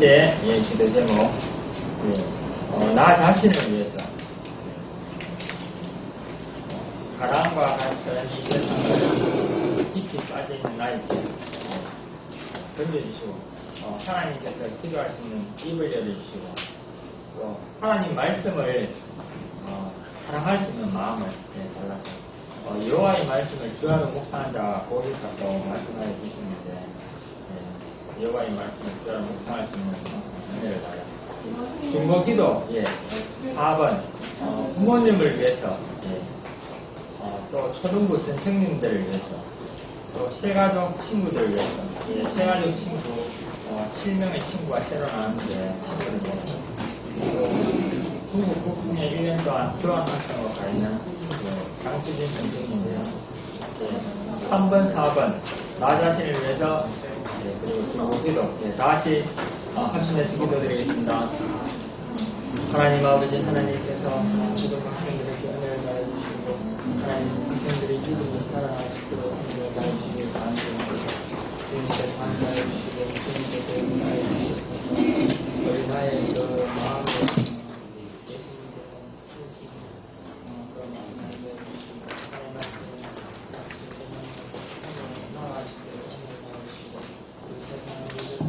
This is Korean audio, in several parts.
번째 기도 제목, 나 자신을 위해서. 가랑과 같은 이 세상을 깊이 빠져있는 나에게 던져주시고, 하나님께서 기도할 수 있는 입을 열어주시고, 또 하나님 말씀을 사랑할 수 있는 마음을 달라서 여호와의 말씀을 주야로 묵상한 자가 복이 있다고 말씀하여 주시는데, 여호와의 말씀을 주야로 묵상할 수 있는 은혜를 달라. 중보기도 4번 부모님을 위해서, 또 초등부 선생님들을 위해서, 또 새가족 친구들을 위해서, 새가족 친구 7명의 친구가 새로 나왔는데 친구를 위해서, 중국 국궁에 1년 동안 교환학생으로 가 있는 장수진 선생님이에요. 3번, 4번 나 자신을 위해서, 그리고 중보기도 다 같이 합심해서 기도드리겠습니다. 하나님 아버지, 하나님께서 지금 학생들에게 은혜를 나눠주시고, 하나님 학생들이 믿음을 살아나시도록 은혜를 나눠주시기 바랍니다. 주님께 감사해주시고, 주님께 은혜해주시고, 우리 나의 그 마음을 예수님께서 주시는 그런 마음을 내주시고, 하나님 말씀을 같이 생각하고 나아가시도록 은혜를 나눠주시고, 그 세상을 믿음을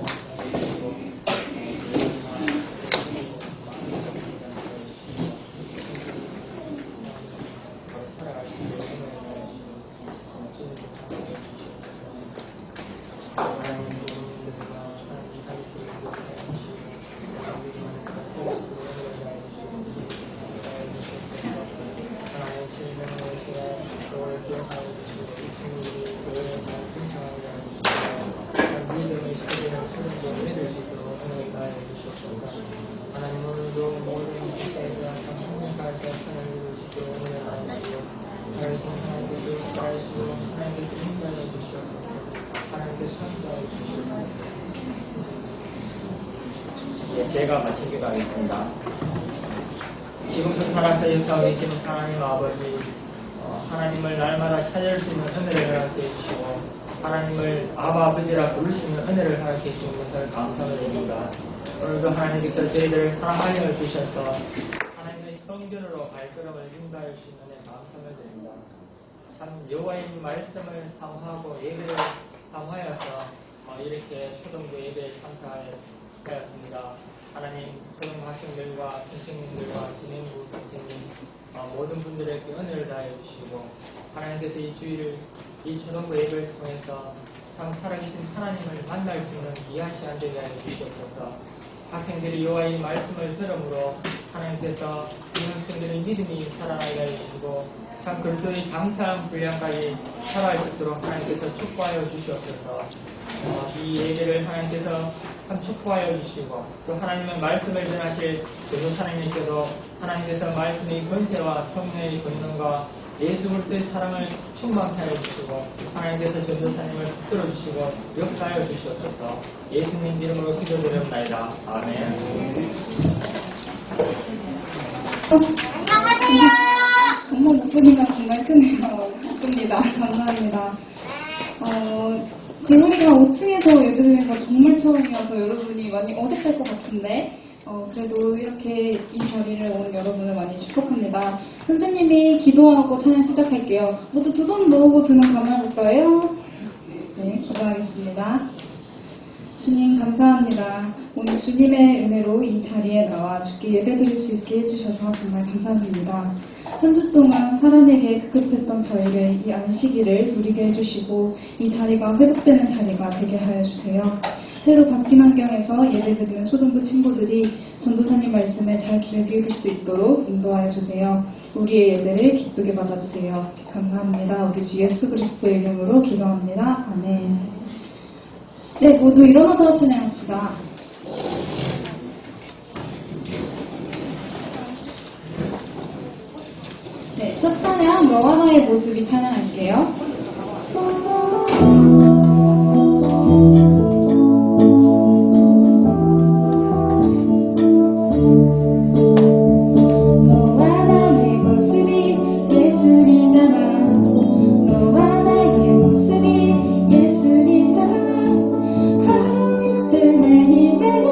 하나님 오늘도 모든 기사에 대한 성공까지 찾아주시고 은혜를 나누시고 나를 성공하게 하시고 하나님께서 인자해 주시옵소서. 하나님께서 선사해 주시옵소서. 제가 마치기로 하겠습니다. 지금도 살아서 역사하고 계시는 하나님 아버지, 하나님을 날마다 찾을 수 있는 은혜를 허락해 주시고, 하나님을 아바 아버지라 부를 수 있는 은혜를 허락해 주시는 것을 감사드립니다. 오늘도 하나님께서 저희들을 사랑하여 주셔서 하나님의 성전으로 발걸음을 인도할 수 있는 은혜 감사를 드립니다. 참 여호와의 말씀을 삼하고 예배를 삼하여서 이렇게 초등부 예배에 참석하였습니다. 하나님, 초등부 학생들과 선생님들과 진행부 선생님 모든 분들에게 은혜를 다해 주시고, 하나님께서 이 주일을 이 초등부 예배를 통해서 참 살아계신 하나님을 만날 수 있는 귀한 시간 되게 하여 주시옵소서. 학생들이 여호와의 말씀을 들음으로 하나님께서 이 학생들의 믿음이 살아나게 하여 주시고, 참 그리스도의 감사한 분량까지 살아갈 수 있도록 하나님께서 축복하여 주시옵소서. 이 예배를 하나님께서 참 축복하여 주시고, 또 하나님의 말씀을 전하실 전도사님께서도 하나님께서 말씀의 권세와 성령의 권능과 예수 그리스도의 사랑을 충만케 하여 주시고, 하나님께서 전도사님을 붙들어 주시고 역사하여 주시옵소서. 예수님 이름으로 기도드립니다. 아멘. 안녕하세요. 정말 목소리가 정말 크네요. 기쁩니다. 감사합니다. 글로리가 5층에서 예배드리는 거 정말 처음이어서 여러분이 많이 어색할 것 같은데, 그래도 이렇게 이 자리를 온 여러분을 많이 축복합니다. 선생님이 기도하고 찬양 시작할게요. 모두 두 손 모으고 두 눈 감아볼까요? 네, 기도하겠습니다. 주님 감사합니다. 오늘 주님의 은혜로 이 자리에 나와 주께 예배드릴 수 있게 해주셔서 정말 감사드립니다. 한 주 동안 사람에게 급급했던 저에게 이 안식일을 누리게 해주시고, 이 자리가 회복되는 자리가 되게 하여 주세요. 새로 바뀐 환경에서 예배드리는 초등부 친구들이 전도사님 말씀에 잘 귀를 기울일 수 있도록 인도하여 주세요. 우리의 예배를 기쁘게 받아주세요. 감사합니다. 우리 주 예수 그리스도의 이름으로 기도합니다. 아멘. 네, 모두 일어나서 찬양합시다. 네, 첫 찬양 너와 나의 모습이 찬양할게요. 예수를 따라 하루 이틀 매일 매일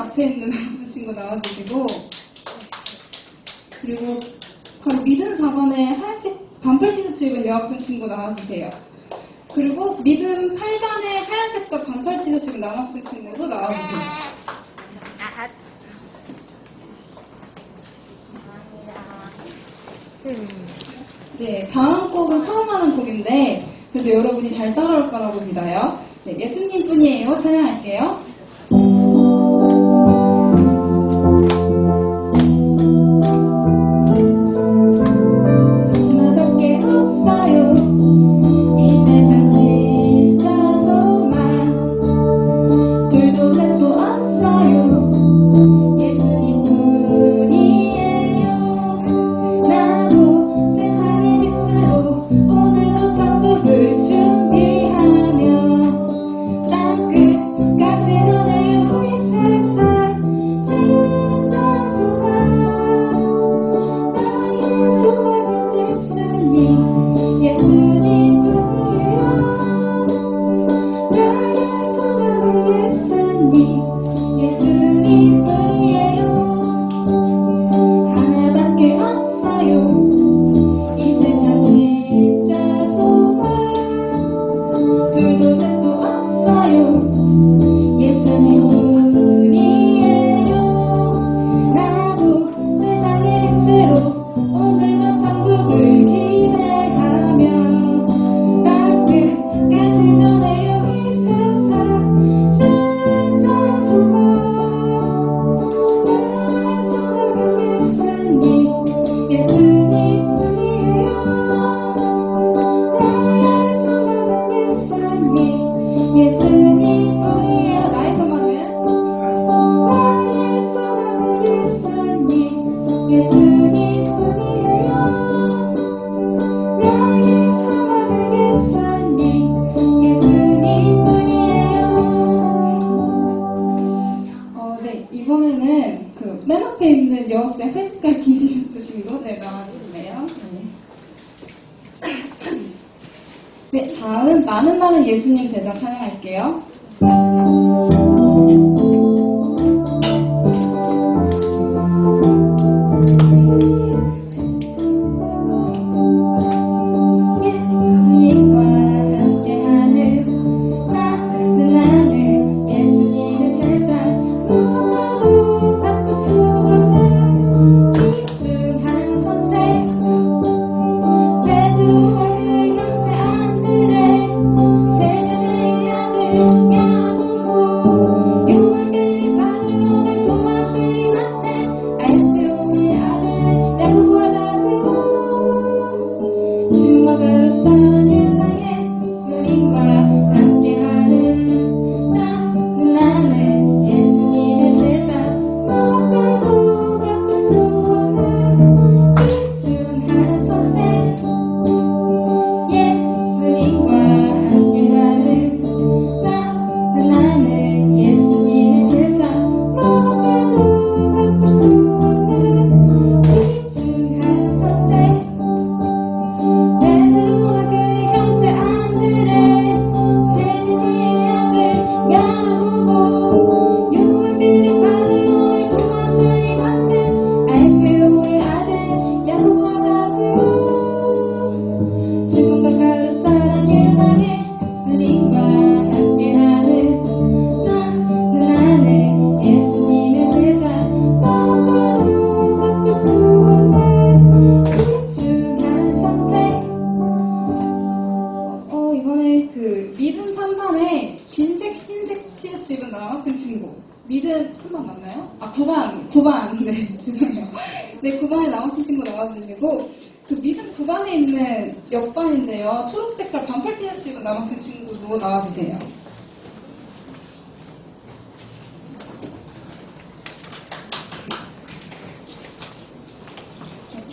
앞에 있는 친구 나와주시고, 그리고 바로 믿음 4반에 하얀색 반팔 티셔츠 입은 여학생 친구 나와주세요. 그리고 믿음 8반에 하얀 색깔 반팔 티셔츠 입은 남학생 친구도 나와주세요. 네, 다음 곡은 처음 하는 곡인데 그래도 여러분이 잘 따라올 거라고 믿어요. 네, 예수님 뿐이에요. 찬양할게요. 나밖에 없어요. 이 세상 진짜 소망. 둘도 셋도 없어요. 예수님 뿐이에요. 나도 세상의 빛으로 오늘도 천국을 준비하며 땅 끝까지 전해요. 이 세상 진짜 소망. 나의 소망은 예수님 뿐이에요. 나의 소망은 예수님 뿐이에요. 하나밖에 없어요. 이 세상 진짜 소망. 둘도 셋도 없어요. 예수님 뿐이에요. 나도 세상의 빛으로 오늘도 천국을 기대하며 땅 끝까지 전해요. 이 세상 진짜 소망. 예수님 뿐이에요. 예수님 뿐이에요. 나의 소망은 예수님 뿐이에요. 나의 소망은 예수님 뿐이에요. 네, 이번에는 그 맨 앞에 있는 여학생 회색깔 긴 티셔츠 친구 나와주실래요? 네, 다음 나는 예수님 제자 찬양할게요. 예수님과 함께하는 나는 예수님의 제자. 누구도 바꿀 수 없는 귀중한 선택. 베드로와 그의 형제 안드레, 세례의 아들 야고보, 요한계의 바울의 도마스의 마태, 알페오의 아들 야고보라고. 주님과 그릇한 유다의 예수님과 함께하는 나는 예수님의 제자. 누구도 바꿀 수 없는 귀중한 선택. 예수님과 함께하는 나는 예수님의 제자. 누구도 바꿀 수 없는 귀중한 선택. 베드로와 그의 형제 안드레, 세례의 아들 야고보, 요한계의 바울의 도마스의 마태, 알페오의 아들 야고보라고. 주님과 가룟사람 유다의 예수님과 함께하는 나는 예수님의 제자. 누구도 바꿀 수 없는 귀중한 선택. 이번에 그 믿음 3반에 흰색 티셔츠 입은 남학생 친구. 믿음 3반 맞나요? 9반. 네, 죄송해요. 네, 9반에 남학생 친구 나와주시고, 그 믿음 9반에 있는 옆반인데요. 초록 색깔 반팔 티셔츠 입은 남학생 친구도 나와주세요.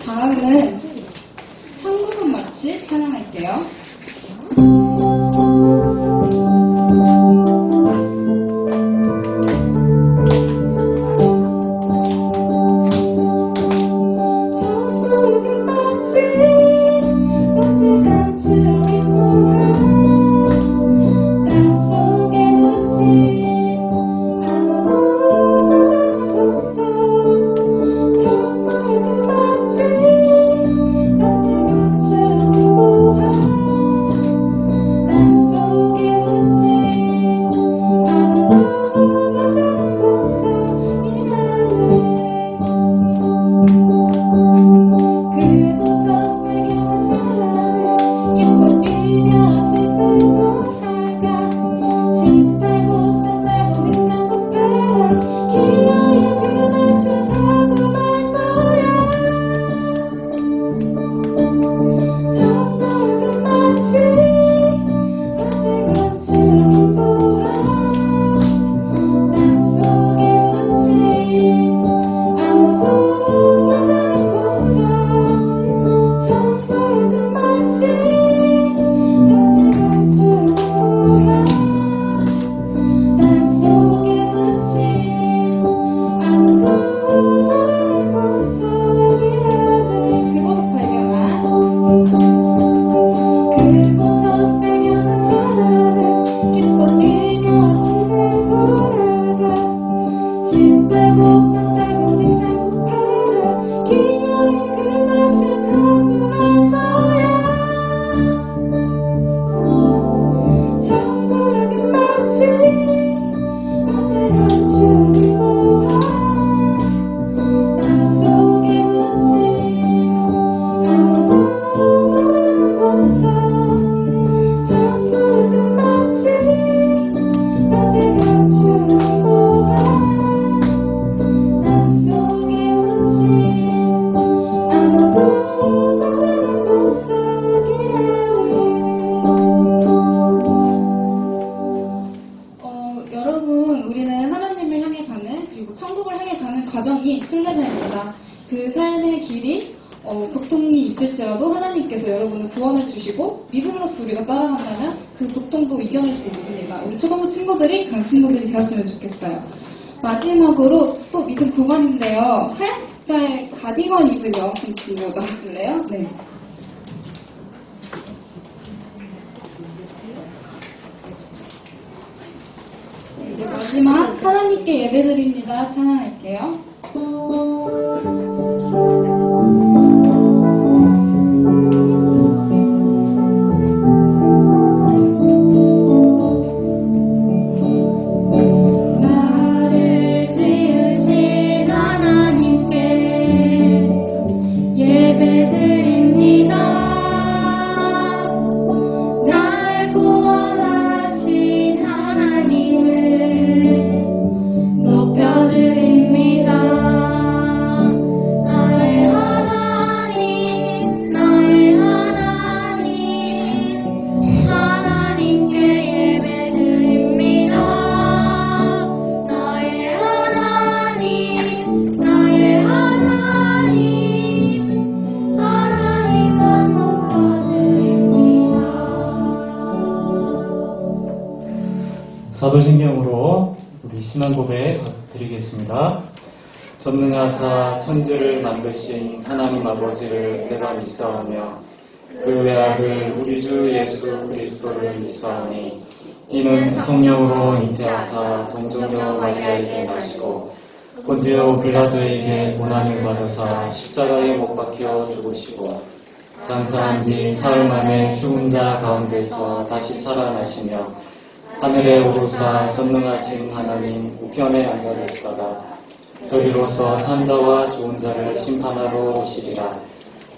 다음은 한국은 맛집 찬양할게요. 한국은 맛집, 따뜻한 추억의 포함, 땅속에 묻힌 아무 위해서 여러분을 구원해 주시고 믿음으로써 우리가 따라간다면 그 고통도 이겨낼 수 있습니다. 우리 초등부 친구들이 그런 친구들이 되었으면 좋겠어요. 마지막으로 또 믿음 9번인데요. 하얀 색깔 가디건 입은 여학생 친구 나와줄래요? 네. 이제 마지막 하나님께 예배드립니다. 찬양할게요. 사도신경으로 우리 신앙 고백 드리겠습니다. 전능하사 천지를 만드신 하나님 아버지를 내가 믿사오며 그 외아들 우리 주 예수 그리스도를 믿사오니 이는 성령으로 잉태하사 동정녀 마리아에게 나시고 본디오 빌라도에게 고난을 받으사 십자가에 못 박혀 죽으시고 장사한 지 사흘 만에 죽은 자 가운데서 다시 살아나시며 하늘에 오르사 전능하신 하나님 우편에 앉아 계시다가 저리로서 산 자와 죽은 자를 심판하러 오시리라.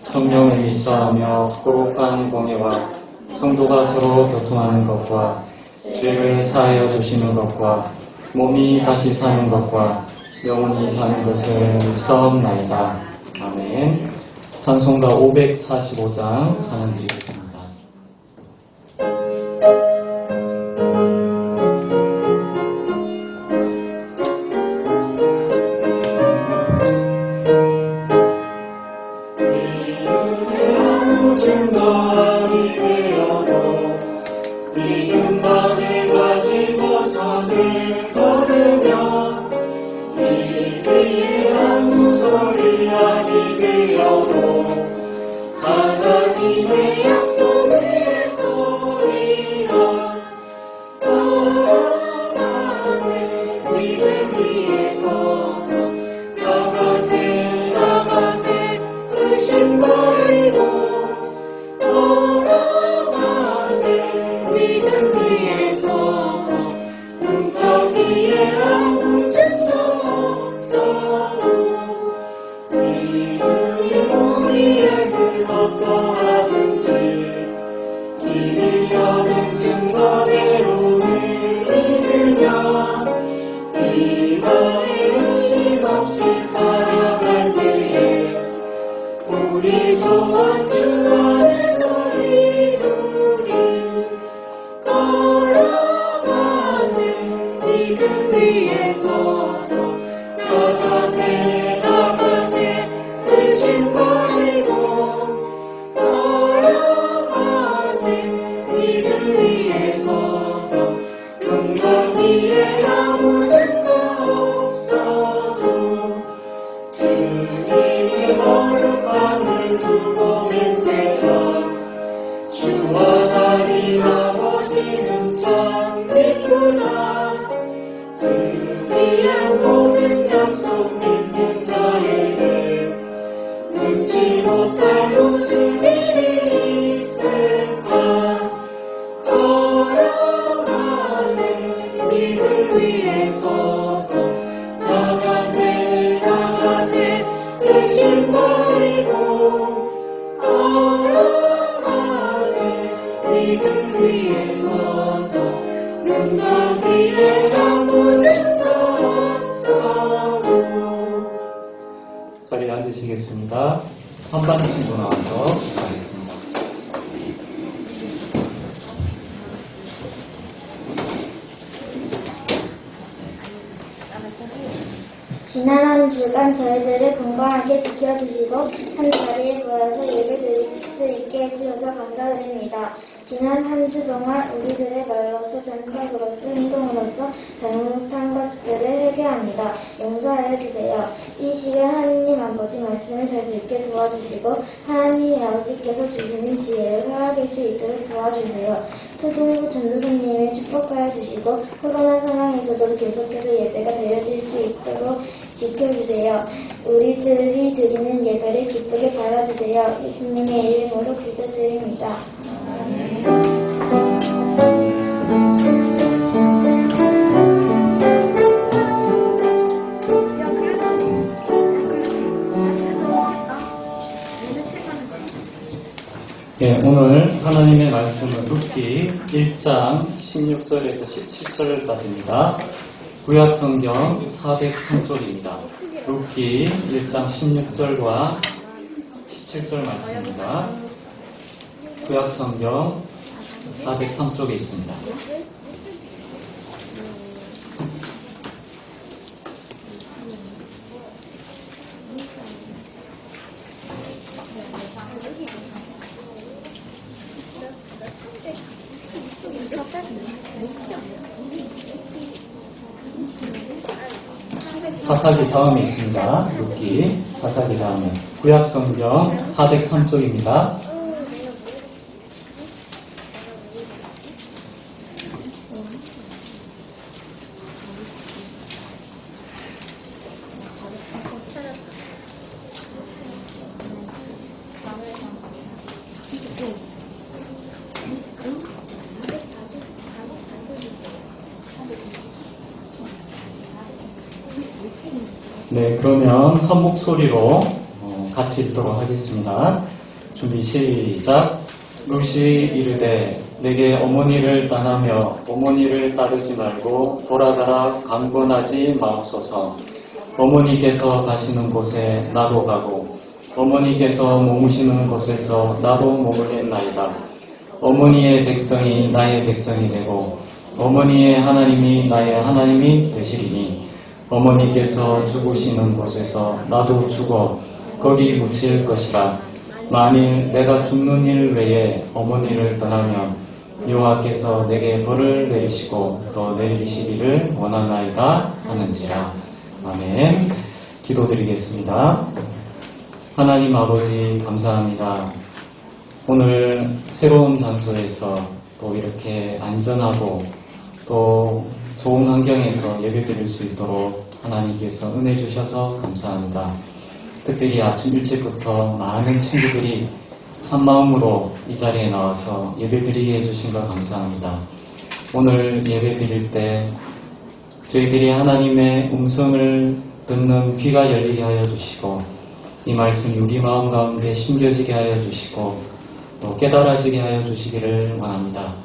성령을 믿사오며 거룩한 공예와 성도가 서로 교통하는 것과 죄를 사하여 주시는 것과 몸이 다시 사는 것과 영원히 사는 것을 믿사옵나이다. 아멘. 찬송가 545장 찬양드리겠습니다. 자리에 앉으시겠습니다. 선반 친구 나와서 가겠습니다. 지난 한 주간 저희들을 건강하게 지켜주시고 한 자리에 모여서 예배드릴 수 있게 해주셔서 감사드립니다. 지난 한 주 동안 우리들의 말로서, 생각으로서, 행동으로서 잘못한 것들을 회개합니다. 용서하여 주세요. 이 시간 하느님 아버지 말씀을 잘 듣게 도와주시고 하나님 아버지께서 주시는 지혜를 살아갈 수 있도록 도와주세요. 초등부 전도사님을 축복하여 주시고 코로나 상황에서도 계속해서 예배가 되어질 수 있도록 지켜주세요. 우리들이 드리는 예배를 기쁘게 받아주세요. 예수님의 이름으로 기도드립니다. 예, 오늘 하나님의 말씀은 룻기 1장 16절에서 17절까지입니다. 구약성경 403쪽입니다. 룻기 1장 16절과 17절 말씀입니다. 구약성경 403쪽에 있습니다. 사사기 다음에 있습니다. 룻기 사사기 다음에 구약성경 403쪽입니다. 네, 그러면 한 목소리로 같이 읽도록 하겠습니다. 준비 시작. 룻이 이르되 내게 어머니를 떠나며 어머니를 따르지 말고 돌아가라 강권하지 마옵소서. 어머니께서 가시는 곳에 나도 가고 어머니께서 머무시는 곳에서 나도 머물겠나이다. 어머니의 백성이 나의 백성이 되고 어머니의 하나님이 나의 하나님이 되시리니 어머니께서 죽으시는 곳에서 나도 죽어 거기 묻힐 것이라. 만일 내가 죽는 일 외에 어머니를 떠나면 여호와께서 내게 벌을 내리시고 또 내리시기를 원하나이다 하는지라. 아멘. 기도드리겠습니다. 하나님 아버지 감사합니다. 오늘 새로운 장소에서 또 이렇게 안전하고 또 좋은 환경에서 예배드릴 수 있도록 하나님께서 은혜 주셔서 감사합니다. 특별히 아침 일찍부터 많은 친구들이 한 마음으로 이 자리에 나와서 예배드리게 해주신 것 감사합니다. 오늘 예배드릴 때 저희들이 하나님의 음성을 듣는 귀가 열리게 하여 주시고 이 말씀이 우리 마음 가운데 심겨지게 하여 주시고 또 깨달아지게 하여 주시기를 원합니다.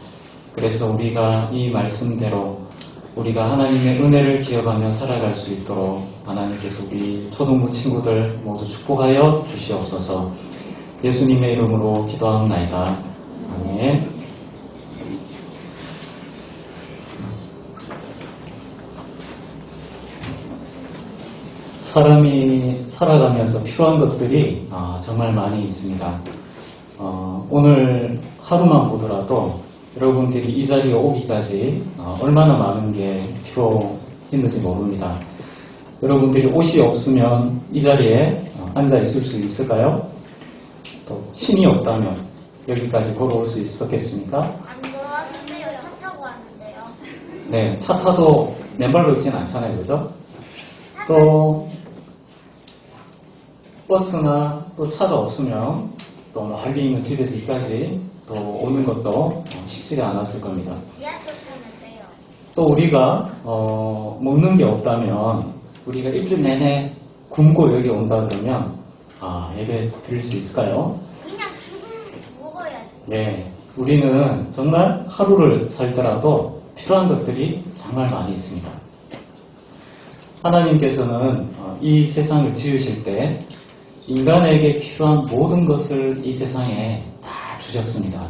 그래서 우리가 이 말씀대로 우리가 하나님의 은혜를 기억하며 살아갈 수 있도록 하나님께서 우리 초등부 친구들 모두 축복하여 주시옵소서. 예수님의 이름으로 기도하옵나이다. 아멘. 사람이 살아가면서 필요한 것들이 정말 많이 있습니다. 오늘 하루만 보더라도 여러분들이 이 자리에 오기까지 얼마나 많은 게 필요했는지 모릅니다. 여러분들이 옷이 없으면 이 자리에 앉아 있을 수 있을까요? 또 힘이 없다면 여기까지 걸어올 수 있었겠습니까? 안 걸어왔는데요. 차 타고 왔는데요. 네, 차 타도 맨발로 있지는 않잖아요, 그죠? 또 버스나 또 차가 없으면 또 멀리 있는 집에서 여기까지 또 오는 것도 쉽지가 않았을 겁니다. 지하철 타면 돼요. 또 우리가 먹는 게 없다면 우리가 일주일 내내 굶고 여기 온다 그러면 예배 드릴 수 있을까요? 그냥 먹어야지. 네, 우리는 정말 하루를 살더라도 필요한 것들이 정말 많이 있습니다. 하나님께서는 이 세상을 지으실 때 인간에게 필요한 모든 것을 이 세상에 다 주셨습니다.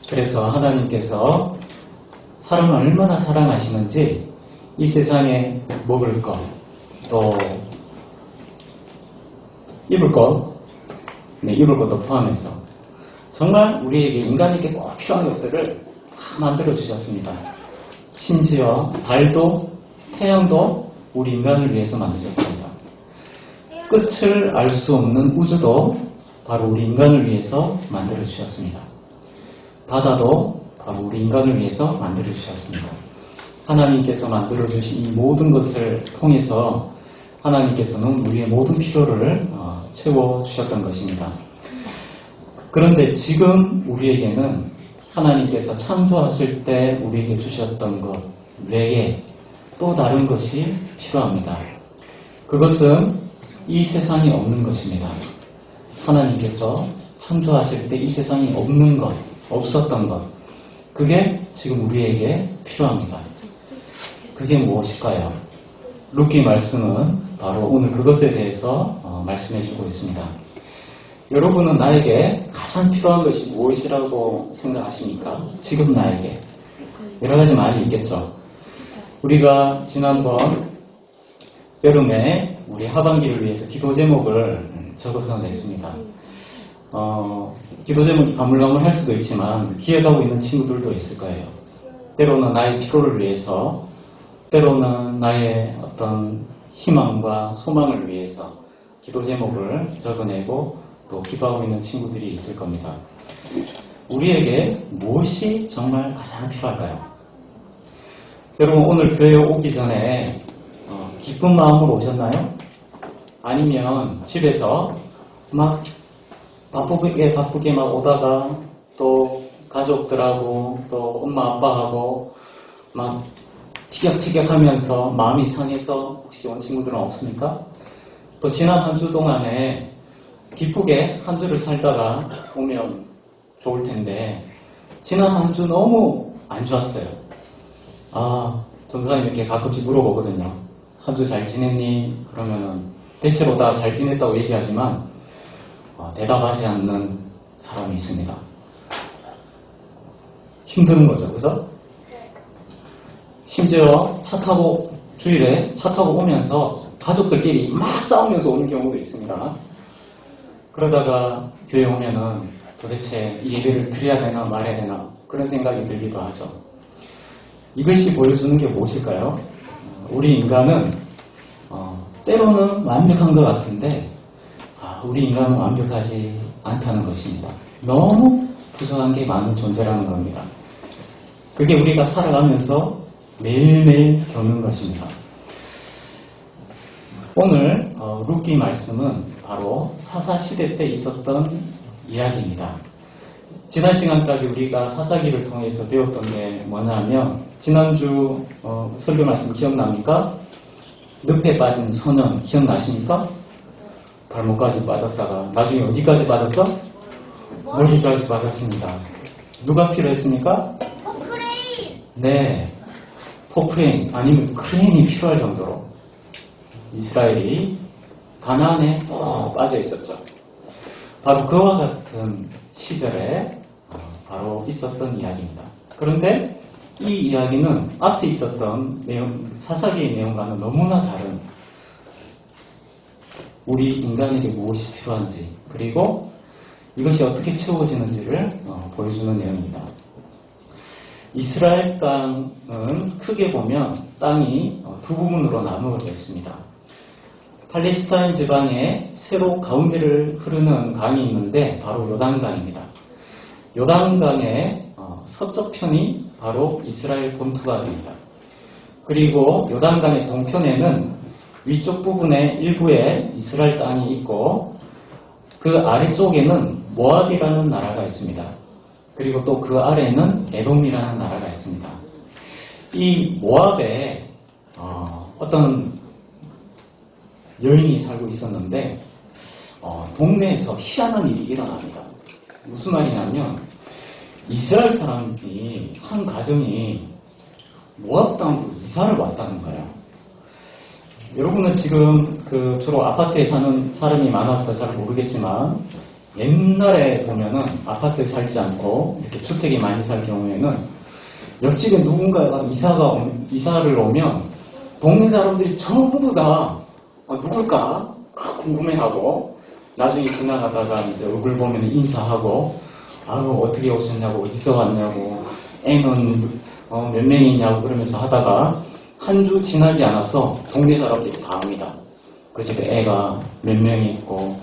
그래서 하나님께서 사람을 얼마나 사랑하시는지 이 세상에 먹을 것, 또 입을 것, 네, 입을 것도 포함해서 정말 우리에게 인간에게 꼭 필요한 것들을 다 만들어 주셨습니다. 심지어 달도 태양도 우리 인간을 위해서 만드셨습니다. 끝을 알 수 없는 우주도 바로 우리 인간을 위해서 만들어 주셨습니다. 바다도 바로 우리 인간을 위해서 만들어 주셨습니다. 하나님께서 만들어 주신 이 모든 것을 통해서 하나님께서는 우리의 모든 필요를 채워 주셨던 것입니다. 그런데 지금 우리에게는 하나님께서 창조하실 때 우리에게 주셨던 것 외에 또 다른 것이 필요합니다. 그것은 이 세상에 없는 것입니다. 하나님께서 창조하실 때 이 세상에 없는 것, 없었던 것, 그게 지금 우리에게 필요합니다. 그게 무엇일까요? 룻기 말씀은 바로 오늘 그것에 대해서 말씀해 주고 있습니다. 여러분은 나에게 가장 필요한 것이 무엇이라고 생각하십니까? 지금 나에게. 여러 가지 말이 있겠죠. 우리가 지난번 여름에 우리 하반기를 위해서 기도 제목을 적어서 냈습니다. 기도 제목이 가물가물할 수도 있지만 기억하고 있는 친구들도 있을 거예요. 때로는 나의 필요를 위해서, 때로는 나의 어떤 희망과 소망을 위해서 기도 제목을 적어내고 또 기도하고 있는 친구들이 있을 겁니다. 우리에게 무엇이 정말 가장 필요할까요? 여러분 오늘 교회에 오기 전에 기쁜 마음으로 오셨나요? 아니면 집에서 막 바쁘게 막 오다가 또 가족들하고 또 엄마 아빠하고 막 티격태격하면서 마음이 상해서 혹시 온 친구들은 없습니까? 또 지난 한 주 동안에 기쁘게 한 주를 살다가 오면 좋을 텐데 지난 한 주 너무 안 좋았어요. 전도사님 이렇게 가끔씩 물어보거든요. 한 주 잘 지냈니? 그러면은 대체로 다 잘 지냈다고 얘기하지만 대답하지 않는 사람이 있습니다. 힘든 거죠, 그죠? 심지어 주일에 차 타고 오면서 가족들끼리 막 싸우면서 오는 경우도 있습니다. 그러다가 교회 오면은 도대체 이 예배를 드려야 되나 말아야 되나 그런 생각이 들기도 하죠. 이것이 보여주는 게 무엇일까요? 우리 인간은 때로는 완벽한 것 같은데 우리 인간은 완벽하지 않다는 것입니다. 너무 부족한 게 많은 존재라는 겁니다. 그게 우리가 살아가면서 매일매일 겪는 것입니다. 오늘 룻기 말씀은 바로 사사시대 때 있었던 이야기입니다. 지난 시간까지 우리가 사사기를 통해서 배웠던 게 뭐냐면 지난주 설교 말씀 기억납니까? 늪에 빠진 소년 기억나십니까? 발목까지 빠졌다가 나중에 어디까지 빠졌죠? 머리까지 빠졌습니다. 누가 필요했습니까? 포크레인! 네, 포크레인 아니면 크레인이 필요할 정도로 이스라엘이 가나안에 빠져 있었죠. 바로 그와 같은 시절에 바로 있었던 이야기입니다. 그런데 이 이야기는 앞에 있었던 사사기의 내용과는 너무나 다른 우리 인간에게 무엇이 필요한지 그리고 이것이 어떻게 채워지는지를 보여주는 내용입니다. 이스라엘 땅은 크게 보면 땅이 두 부분으로 나누어져 있습니다. 팔레스타인 지방에 세로 가운데를 흐르는 강이 있는데 바로 요단강입니다. 요단강의 서쪽 편이 바로 이스라엘 본토가 됩니다. 그리고 요단강의 동편에는 위쪽 부분의 일부에 이스라엘 땅이 있고 그 아래쪽에는 모압이라는 나라가 있습니다. 그리고 또 그 아래에는 에돔이라는 나라가 있습니다. 이 모압에 어떤 여인이 살고 있었는데 동네에서 희한한 일이 일어납니다. 무슨 말이냐면 이스라엘 사람이 한 가정이 모압 땅으로 이사를 왔다는 거예요. 여러분은 지금 주로 아파트에 사는 사람이 많아서 잘 모르겠지만 옛날에 보면은 아파트에 살지 않고 이렇게 주택에 많이 살 경우에는 옆집에 누군가가 이사를 오면 동네 사람들이 전부 다 누굴까 궁금해하고 나중에 지나가다가 이제 얼굴 보면 인사하고 어떻게 오셨냐고 어디서 왔냐고 애는 몇 명이냐고 그러면서 하다가 한 주 지나지 않아서 동네 사람들이 다 압니다. 그 집에 애가 몇 명이 있고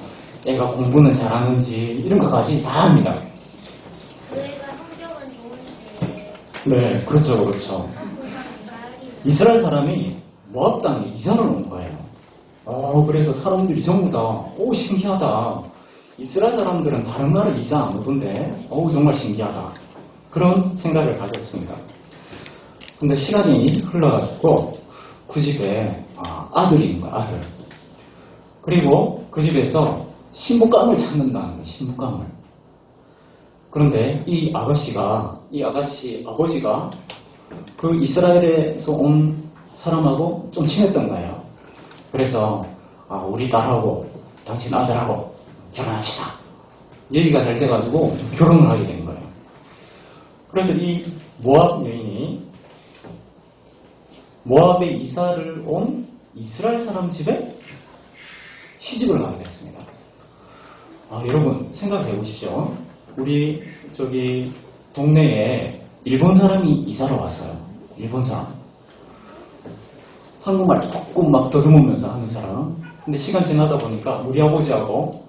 애가 공부는 잘하는지 이런 것까지 다 압니다. 그 애가 성격은 좋은지 네, 그렇죠. 이스라엘 사람이 모압 땅에 이사를 온 거예요. 그래서 사람들이 전부 다 신기하다. 이스라엘 사람들은 다른 나라 이사 안 오던데 정말 신기하다. 그런 생각을 가졌습니다. 근데 시간이 흘러가지고 그 집에 아들이 있는 거야, 아들. 그리고 그 집에서 신부감을 찾는다는 거예요, 신부감을. 그런데 이 아가씨 아버지가 그 이스라엘에서 온 사람하고 좀 친했던 거예요. 그래서 우리 딸하고 당신 아들하고 결혼합시다. 얘기가 잘 돼가지고 결혼을 하게 된 거예요. 그래서 이 모압 여인이 모압에 이사를 온 이스라엘 사람 집에 시집을 가게 됐습니다. 여러분 생각해 보십시오. 우리 동네에 일본 사람이 이사를 왔어요. 일본 사람. 한국말 조금 막 더듬으면서 하는 사람. 근데 시간 지나다 보니까 우리 아버지하고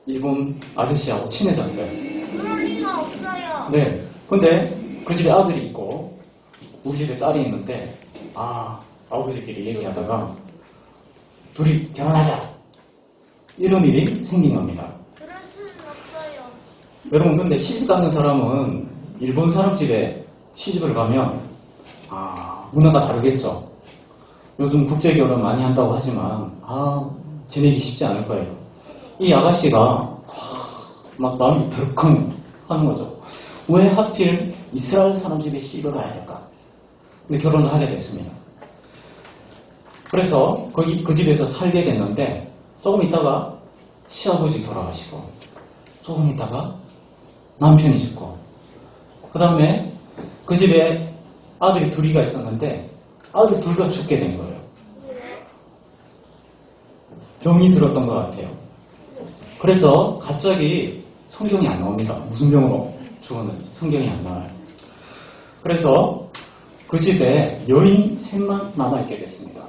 일본 아저씨하고 친해졌어요. 그럴 리가 없어요. 네. 근데 그 집에 아들이 있고 우리 집에 딸이 있는데 아버지끼리 얘기하다가 둘이 결혼하자 이런 일이 생긴 겁니다. 그럴 수는 없어요. 여러분 근데 시집 가는 사람은 일본 사람 집에 시집을 가면 문화가 다르겠죠. 요즘 국제결혼 많이 한다고 하지만 지내기 쉽지 않을 거예요. 이 아가씨가 막 마음이 덜컹 하는 거죠. 왜 하필 이스라엘 사람 집에 시집을 가야 될까? 근데 결혼을 하게 됐습니다. 그래서 그 집에서 살게 됐는데 조금 있다가 시아버지 돌아가시고 조금 있다가 남편이 죽고 그 다음에 그 집에 아들이 둘이가 있었는데 아들 둘 다 죽게 된 거예요. 병이 들었던 것 같아요. 그래서 갑자기 성경이 안 나옵니다. 무슨 병으로 죽었는지 성경이 안 나와요. 그래서 그 집에 여인 셋만 남아있게 됐습니다.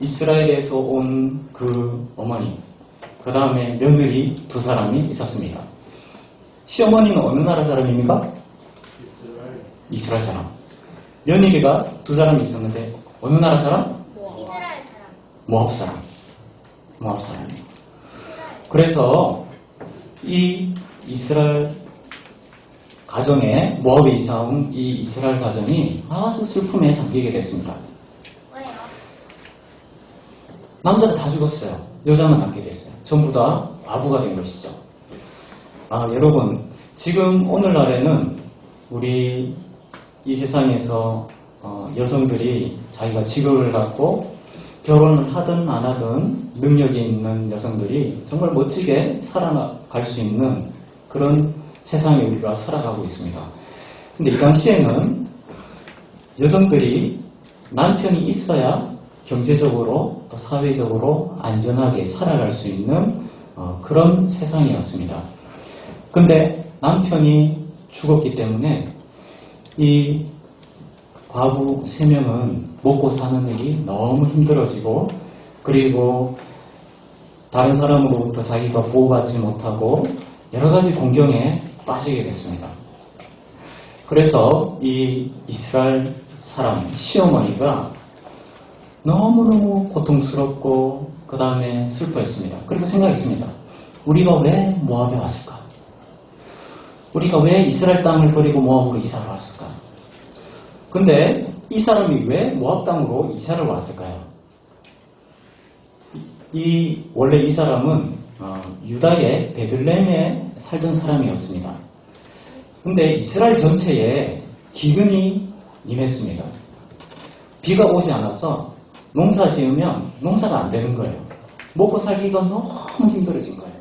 이스라엘에서 온 그 어머니, 그 다음에 며느리 두 사람이 있었습니다. 시어머니는 어느 나라 사람입니까? 이스라엘 사람. 며느리가 두 사람이 있었는데 어느 나라 사람? 이스라엘 사람. 모압 사람. 모압 사람이에요. 그래서 이 이스라엘 가정에 모압에 이사 온 이 이스라엘 가정이 아주 슬픔에 잠기게 됐습니다. 왜요? 남자가 다 죽었어요. 여자만 남게 됐어요. 전부 다 과부가 된 것이죠. 여러분, 지금 오늘날에는 우리 이 세상에서 여성들이 자기가 직업을 갖고 결혼을 하든 안 하든 능력이 있는 여성들이 정말 멋지게 살아갈 수 있는 그런 세상에 우리가 살아가고 있습니다. 근데 이 당시에는 여성들이 남편이 있어야 경제적으로 또 사회적으로 안전하게 살아갈 수 있는 그런 세상이었습니다. 근데 남편이 죽었기 때문에 이 과부 3명은 먹고 사는 일이 너무 힘들어지고 그리고 다른 사람으로부터 자기가 보호받지 못하고 여러 가지 공경에 빠지게 됐습니다. 그래서 이 이스라엘 사람 시어머니가 너무너무 고통스럽고 그 다음에 슬퍼했습니다. 그리고 생각했습니다. 우리가 왜 모압에 왔을까? 우리가 왜 이스라엘 땅을 버리고 모압으로 이사를 왔을까? 근데 이 사람이 왜 모압 땅으로 이사를 왔을까요? 원래 이 사람은 유다의 베들레헴에 살던 사람이었습니다. 근데 이스라엘 전체에 기근이 임했습니다. 비가 오지 않아서 농사 지으면 농사가 안 되는 거예요. 먹고 살기가 너무 힘들어진 거예요.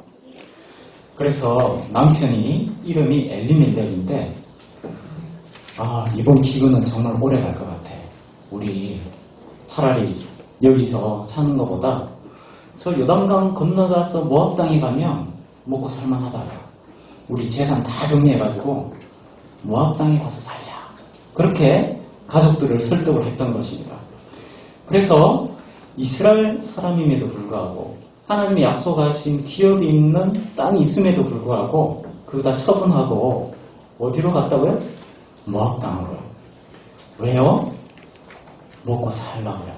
그래서 남편이 이름이 엘리멜렉인데 이번 기근은 정말 오래 갈 것 같아. 우리 차라리 여기서 사는 것보다 저 요단강 건너가서 모압 땅에 가면 먹고 살만하다. 우리 재산 다 정리해가지고 모압 땅에 가서 살자. 그렇게 가족들을 설득을 했던 것입니다. 그래서 이스라엘 사람임에도 불구하고 하나님이 약속하신 기업이 있는 땅이 있음에도 불구하고 그거 다 처분하고 어디로 갔다고요? 모압 땅으로요. 왜요? 먹고 살라고요.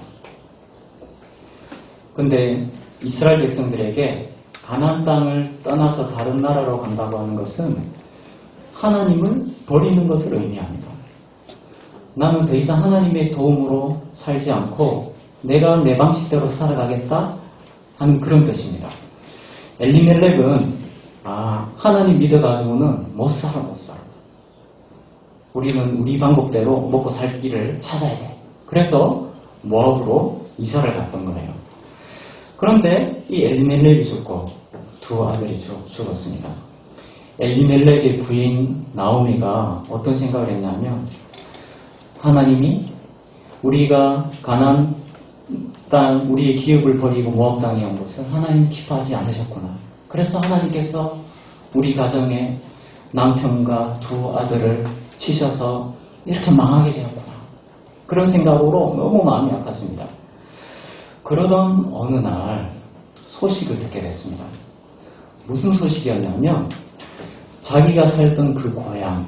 근데 이스라엘 백성들에게 가나안 땅을 떠나서 다른 나라로 간다고 하는 것은 하나님을 버리는 것을 의미합니다. 나는 더 이상 하나님의 도움으로 살지 않고 내가 내 방식대로 살아가겠다 하는 그런 뜻입니다. 엘리멜렉은 하나님 믿어가지고는 못 살아. 우리는 우리 방법대로 먹고 살 길을 찾아야 돼. 그래서 모압으로 이사를 갔던 거예요. 그런데 이 엘리멜렉이 죽고 두 아들이 죽었습니다. 엘리멜렉의 부인 나오미가 어떤 생각을 했냐면 하나님이 우리가 가나안 땅 우리의 기업을 버리고 모압 땅에 온 것을 하나님 기뻐하지 않으셨구나. 그래서 하나님께서 우리 가정에 남편과 두 아들을 치셔서 이렇게 망하게 되었구나. 그런 생각으로 너무 마음이 아팠습니다. 그러던 어느 날 소식을 듣게 됐습니다. 무슨 소식이었냐면 자기가 살던 그 고향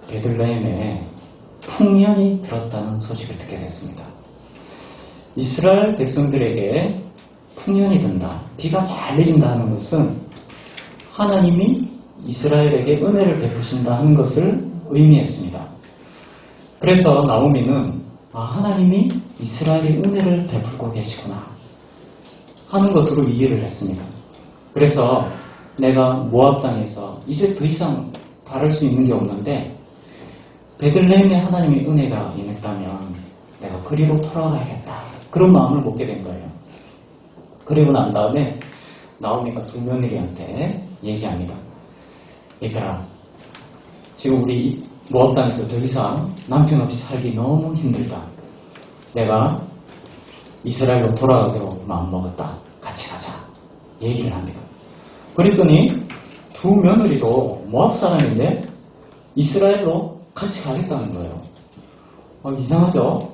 베들레헴에 풍년이 들었다는 소식을 듣게 됐습니다. 이스라엘 백성들에게 풍년이 든다, 비가 잘 내린다는 것은 하나님이 이스라엘에게 은혜를 베푸신다 하는 것을 의미했습니다. 그래서 나오미는 하나님이 이스라엘에 은혜를 베풀고 계시구나 하는 것으로 이해를 했습니다. 그래서 내가 모압 땅에서 이제 더 이상 바랄 수 있는 게 없는데 베들레헴에 하나님의 은혜가 임했다면 내가 그리로 돌아가야겠다. 그런 마음을 먹게 된 거예요. 그리고 난 다음에 나오미가 두 며느리한테 얘기합니다. 얘들아, 지금 우리 모압 땅에서 더 이상 남편 없이 살기 너무 힘들다. 내가 이스라엘로 돌아가기로 마음먹었다. 같이 가자. 얘기를 합니다. 그랬더니 두 며느리도 모압 사람인데 이스라엘로 같이 가겠다는 거예요. 이상하죠?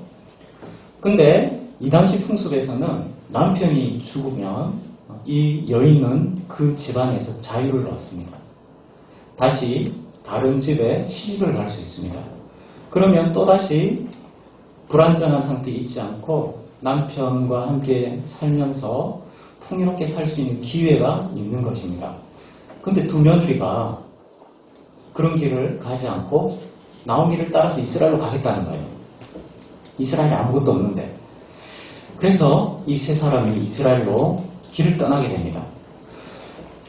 근데 이 당시 풍습에서는 남편이 죽으면 이 여인은 그 집안에서 자유를 얻습니다. 다시 다른 집에 시집을 갈 수 있습니다. 그러면 또다시 불완전한 상태에 있지 않고 남편과 함께 살면서 풍요롭게 살 수 있는 기회가 있는 것입니다. 근데 두 며느리가 그런 길을 가지 않고 나오미를 따라서 이스라엘로 가겠다는 거예요. 이스라엘에 아무것도 없는데. 그래서 이 세 사람이 이스라엘로 길을 떠나게 됩니다.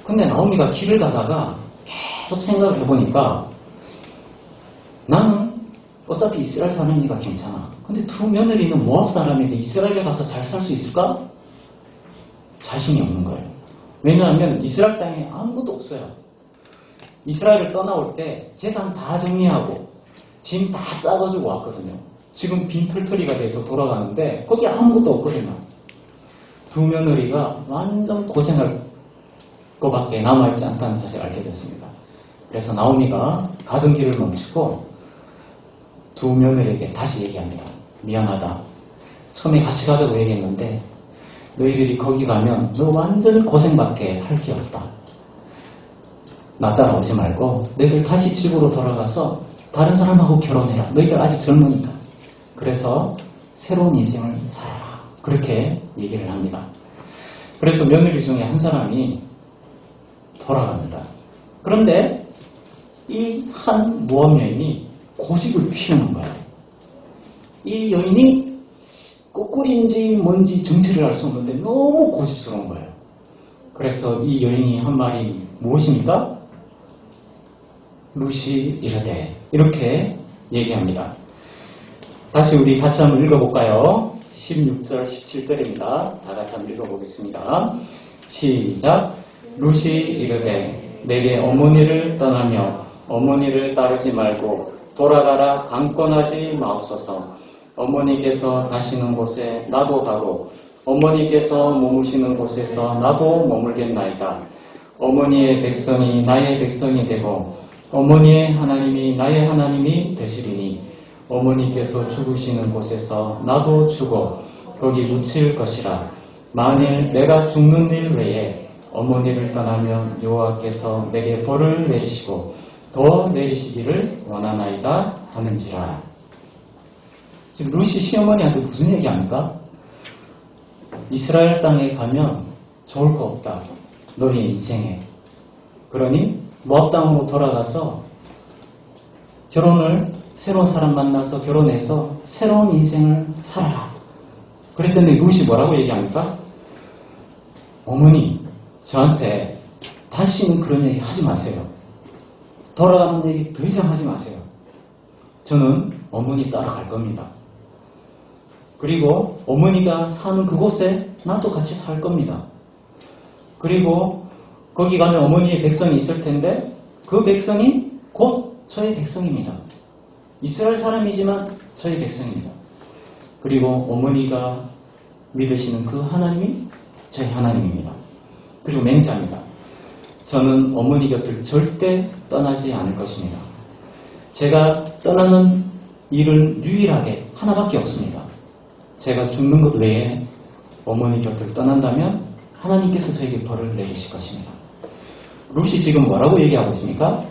근데 나오미가 길을 가다가 계속 생각을 해보니까 나는 어차피 이스라엘 사람이니까 괜찮아. 근데 두 며느리는 모압 사람인데 이스라엘에 가서 잘 살 수 있을까? 자신이 없는 거예요. 왜냐하면 이스라엘 땅에 아무것도 없어요. 이스라엘을 떠나올 때 재산 다 정리하고 짐 다 싸가지고 왔거든요. 지금 빈털터리가 돼서 돌아가는데 거기 아무것도 없거든요. 두 며느리가 완전 고생할 것밖에 남아있지 않다는 사실을 알게 됐습니다. 그래서 나오미가 가던 길을 멈추고 두 며느리에게 다시 얘기합니다. 미안하다. 처음에 같이 가자고 얘기했는데 너희들이 거기 가면 너 완전히 고생밖에 할 게 없다. 나 따라오지 말고 너희들 다시 집으로 돌아가서 다른 사람하고 결혼해라. 너희들 아직 젊으니까. 그래서 새로운 인생을 살아라. 그렇게 얘기를 합니다. 그래서 며느리 중에 한 사람이 돌아갑니다. 그런데 이 한 모압 여인이 고집을 피우는 거예요. 이 여인이 꼬꾸리인지 뭔지 정체를 알 수 없는데 너무 고집스러운 거예요. 그래서 이 여인이 한 말이 무엇입니까? 루시 이르되 이렇게 얘기합니다. 다시 우리 같이 한번 읽어볼까요? 16절, 17절입니다. 다 같이 한번 읽어보겠습니다. 시작. 루시 이르되 내게 어머니를 떠나며 어머니를 따르지 말고 돌아가라 강권하지 마옵소서. 어머니께서 가시는 곳에 나도 가고 어머니께서 머무시는 곳에서 나도 머물겠나이다. 어머니의 백성이 나의 백성이 되고 어머니의 하나님이 나의 하나님이 되시리니 어머니께서 죽으시는 곳에서 나도 죽어 거기 묻힐 것이라. 만일 내가 죽는 일 외에 어머니를 떠나면 여호와께서 내게 벌을 내리시고 더 내리시기를 원하나이다 하는지라. 지금 루시 시어머니한테 무슨 얘기합니까? 이스라엘 땅에 가면 좋을 거 없다. 너희 인생에. 그러니 모압 땅으로 돌아가서 새로운 사람 만나서 결혼해서 새로운 인생을 살아라. 그랬더니 루시 뭐라고 얘기합니까? 어머니, 저한테 다시는 그런 얘기 하지 마세요. 돌아가는 얘기 더 이상 하지 마세요. 저는 어머니 따라갈 겁니다. 그리고 어머니가 사는 그곳에 나도 같이 살 겁니다. 그리고 거기 가면 어머니의 백성이 있을 텐데 그 백성이 곧 저의 백성입니다. 이스라엘 사람이지만 저의 백성입니다. 그리고 어머니가 믿으시는 그 하나님이 저의 하나님입니다. 그리고 맹세합니다. 저는 어머니 곁을 절대 떠나지 않을 것입니다. 제가 떠나는 일은 유일하게 하나밖에 없습니다. 제가 죽는 것 외에 어머니 곁을 떠난다면 하나님께서 저에게 벌을 내리실 것입니다. 룻이 지금 뭐라고 얘기하고 있습니까?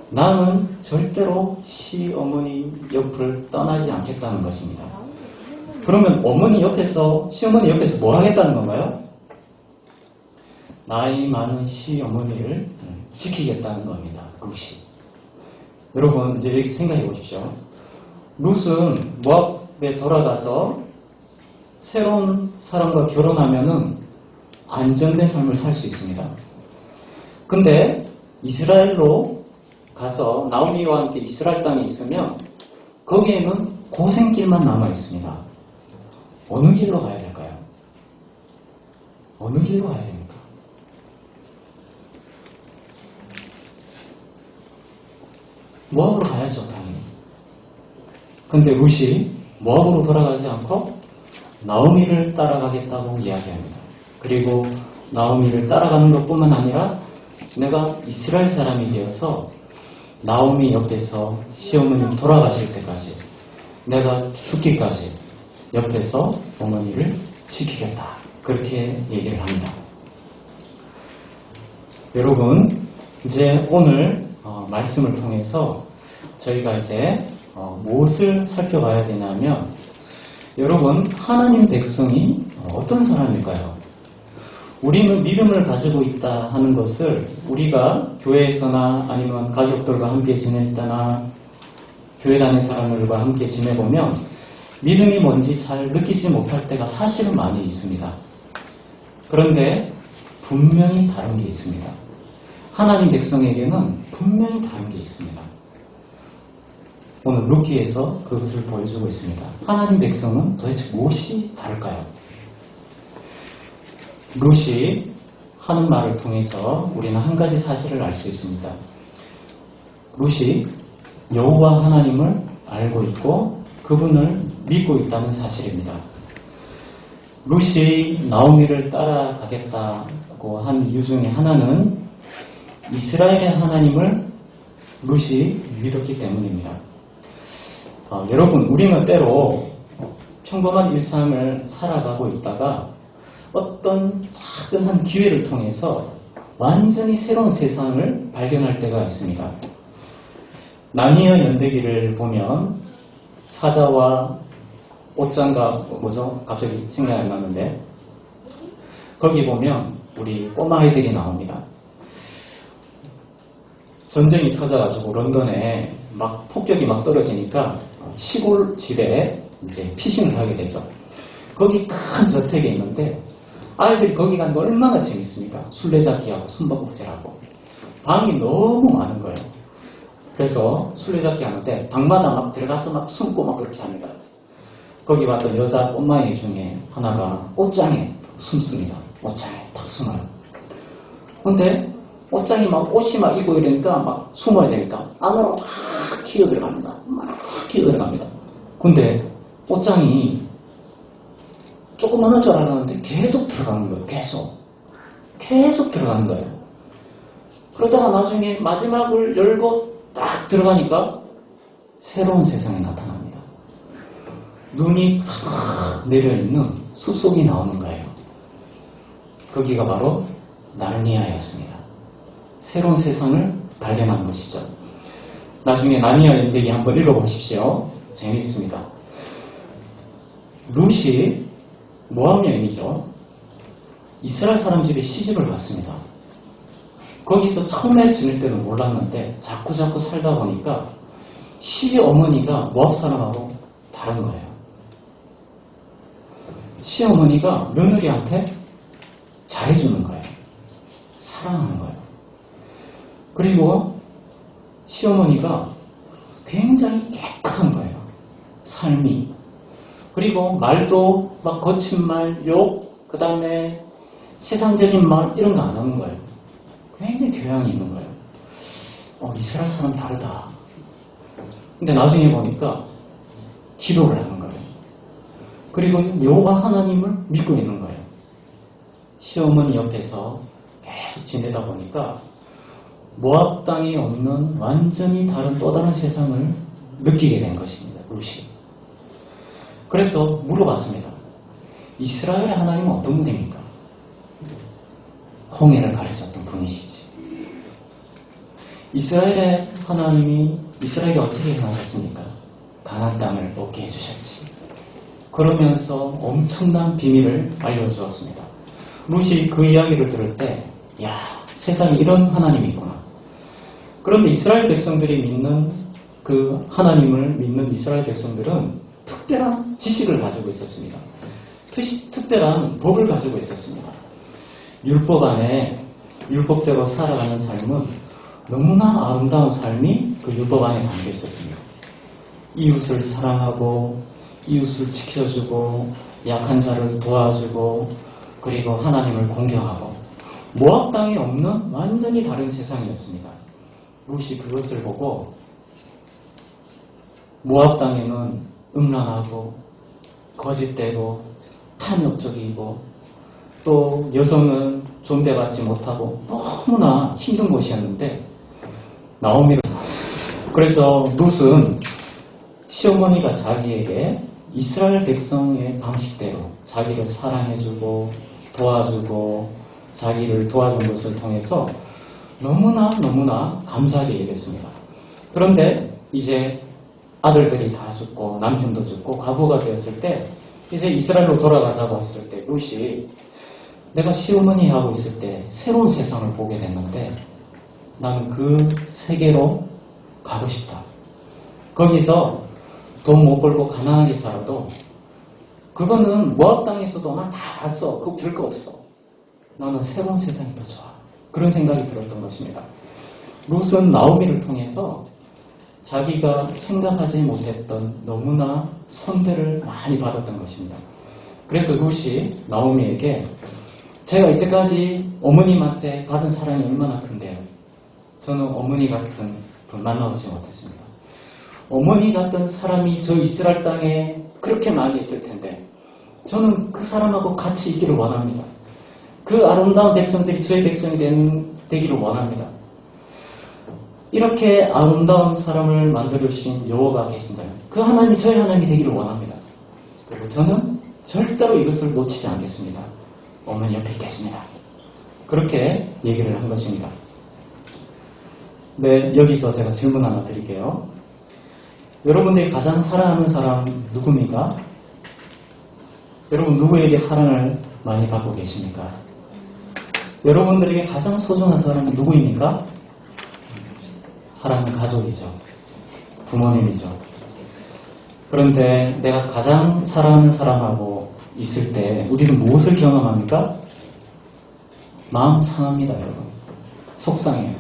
나는 절대로 시어머니 옆을 떠나지 않겠다는 것입니다. 그러면 시어머니 옆에서 뭐 하겠다는 건가요? 나이 많은 시어머니를 지키겠다는 겁니다. 룻이. 여러분 이제 이렇게 생각해 보십시오. 룻은 모압에 돌아가서 새로운 사람과 결혼하면은 안정된 삶을 살 수 있습니다. 근데 이스라엘로 가서 나오미와 함께 이스라엘 땅에 있으면 거기에는 고생길만 남아 있습니다. 어느 길로 가야 될까요? 어느 길로 가야 됩니까? 모압으로 가야죠, 당연히. 근데 룻이 모압으로 돌아가지 않고 나오미를 따라가겠다고 이야기합니다. 그리고 나오미를 따라가는 것뿐만 아니라 내가 이스라엘 사람이 되어서 나오미 옆에서 시어머님 돌아가실 때까지 내가 죽기까지 옆에서 어머니를 지키겠다. 그렇게 얘기를 합니다. 여러분, 이제 오늘 말씀을 통해서 저희가 이제 무엇을 살펴봐야 되냐면, 여러분, 하나님 백성이 어떤 사람일까요? 우리는 믿음을 가지고 있다 하는 것을 우리가 교회에서나 아니면 가족들과 함께 지낼 때나 교회 다니는 사람들과 함께 지내보면 믿음이 뭔지 잘 느끼지 못할 때가 사실은 많이 있습니다. 그런데 분명히 다른 게 있습니다. 하나님 백성에게는 분명히 다른 게 있습니다. 오늘 룻기에서 그것을 보여주고 있습니다. 하나님 백성은 도대체 무엇이 다를까요? 룻이 하는 말을 통해서 우리는 한 가지 사실을 알 수 있습니다. 룻이 여호와 하나님을 알고 있고 그분을 믿고 있다는 사실입니다. 룻이 나오미를 따라가겠다고 한 이유 중에 하나는 이스라엘의 하나님을 룻이 믿었기 때문입니다. 여러분, 우리는 때로 평범한 일상을 살아가고 있다가 어떤 작은 한 기회를 통해서 완전히 새로운 세상을 발견할 때가 있습니다. 나니아 연대기를 보면 사자와 옷장과 갑자기 생각이 안 나는데 거기 보면 우리 꼬마아이들이 나옵니다. 전쟁이 터져가지고 런던에 막 폭격이 막 떨어지니까 시골 집에 이제 피신을 하게 되죠. 거기 큰 저택에 있는데 아이들이 거기 가는 거 얼마나 재밌습니까? 술래잡기하고 숨바꼭질하고 방이 너무 많은 거예요. 그래서 술래잡기 하는데 방마다 막 들어가서 막 숨고 막 그렇게 합니다. 거기 왔던 여자 꼬마애 중에 하나가 옷장에 숨습니다. 옷장에 딱 숨어요. 근데 옷장이 막 옷이 막 입고 이러니까 막 숨어야 되니까 안으로 막 기어 들어갑니다. 막 기어 들어갑니다. 근데 옷장이 조그만한 줄 알았는데 계속 들어가는 거예요. 계속 들어가는 거예요. 그러다가 나중에 마지막을 열고 딱 들어가니까 새로운 세상이 나타납니다. 눈이 팍 내려있는 숲속이 나오는 거예요. 거기가 바로 나르니아였습니다. 새로운 세상을 발견한 것이죠. 나중에 나르니아 연대기 한번 읽어보십시오. 재미있습니다. 룻이 모함 여인이죠. 이스라엘 사람 집에 시집을 갔습니다. 거기서 처음에 지낼 때는 몰랐는데 자꾸 살다 보니까 시어머니가 모압 사람하고 다른 거예요. 시어머니가 며느리한테 잘해주는 거예요. 사랑하는 거예요. 그리고 시어머니가 굉장히 깨끗한 거예요. 삶이. 그리고 말도 막 거친 말, 욕, 그 다음에 세상적인 말 이런 거 안 하는 거예요. 굉장히 교양이 있는 거예요. 이스라엘 사람 다르다. 근데 나중에 보니까 기도를 하는 거예요. 그리고 여호와 하나님을 믿고 있는 거예요. 시어머니 옆에서 계속 지내다 보니까 모압 땅에 없는 완전히 다른 또 다른 세상을 느끼게 된 것입니다. 룻이. 그래서 물어봤습니다. 이스라엘의 하나님은 어떤 분입니까? 홍해를 가르쳤던 분이시지. 이스라엘의 하나님이 이스라엘이 어떻게 행하셨습니까? 가나안 땅을 얻게 해주셨지. 그러면서 엄청난 비밀을 알려주었습니다. 룻이 그 이야기를 들을 때, 세상에 이런 하나님이 있구나. 그런데 이스라엘 백성들이 믿는 그 하나님을 믿는 이스라엘 백성들은 특별한 지식을 가지고 있었습니다. 특별한 법을 가지고 있었습니다. 율법 안에 율법대로 살아가는 삶은 너무나 아름다운 삶이 그 율법 안에 담겨 있었습니다. 이웃을 사랑하고 이웃을 지켜주고 약한 자를 도와주고 그리고 하나님을 공경하고 모압 땅에 없는 완전히 다른 세상이었습니다. 룻이 그것을 보고 모압 땅에는 음란하고 거짓되고 탐욕적이고 또 여성은 존대받지 못하고 너무나 힘든 곳이었는데 나오미를 그래서 룻은 시어머니가 자기에게 이스라엘 백성의 방식대로 자기를 사랑해주고 도와주고 자기를 도와준 것을 통해서 너무나 감사하게 여겼습니다. 그런데 이제 아들들이 다 죽고 남편도 죽고 과부가 되었을 때 이제 이스라엘로 돌아가자고 했을 때 룻이 내가 시어머니하고 있을 때 새로운 세상을 보게 됐는데 나는 그 세계로 가고 싶다. 거기서 돈 못 벌고 가난하게 살아도 그거는 모압 땅에서도 난 다 알았어. 그거 별거 없어. 나는 새로운 세상이 더 좋아. 그런 생각이 들었던 것입니다. 룻은 나오미를 통해서 자기가 생각하지 못했던 너무나 선대를 많이 받았던 것입니다. 그래서 룻이 나오미에게 제가 이때까지 어머님한테 받은 사랑이 얼마나 큰데요. 저는 어머니 같은 분 만나보지 못했습니다. 어머니 같은 사람이 저 이스라엘 땅에 그렇게 많이 있을 텐데 저는 그 사람하고 같이 있기를 원합니다. 그 아름다운 백성들이 저의 백성이 되기를 원합니다. 이렇게 아름다운 사람을 만들어주신 여호와가 계신다면 그 하나님이 저의 하나님이 되기를 원합니다. 그리고 저는 절대로 이것을 놓치지 않겠습니다. 어머니 옆에 있겠습니다. 그렇게 얘기를 한 것입니다. 네, 여기서 제가 질문 하나 드릴게요. 여러분들이 가장 사랑하는 사람 누굽니까? 여러분 누구에게 사랑을 많이 받고 계십니까? 여러분들에게 가장 소중한 사람은 누구입니까? 사랑하는 가족이죠. 부모님이죠. 그런데 내가 가장 사랑하는 사람하고 있을 때 우리는 무엇을 경험합니까? 마음 상합니다, 여러분. 속상해요.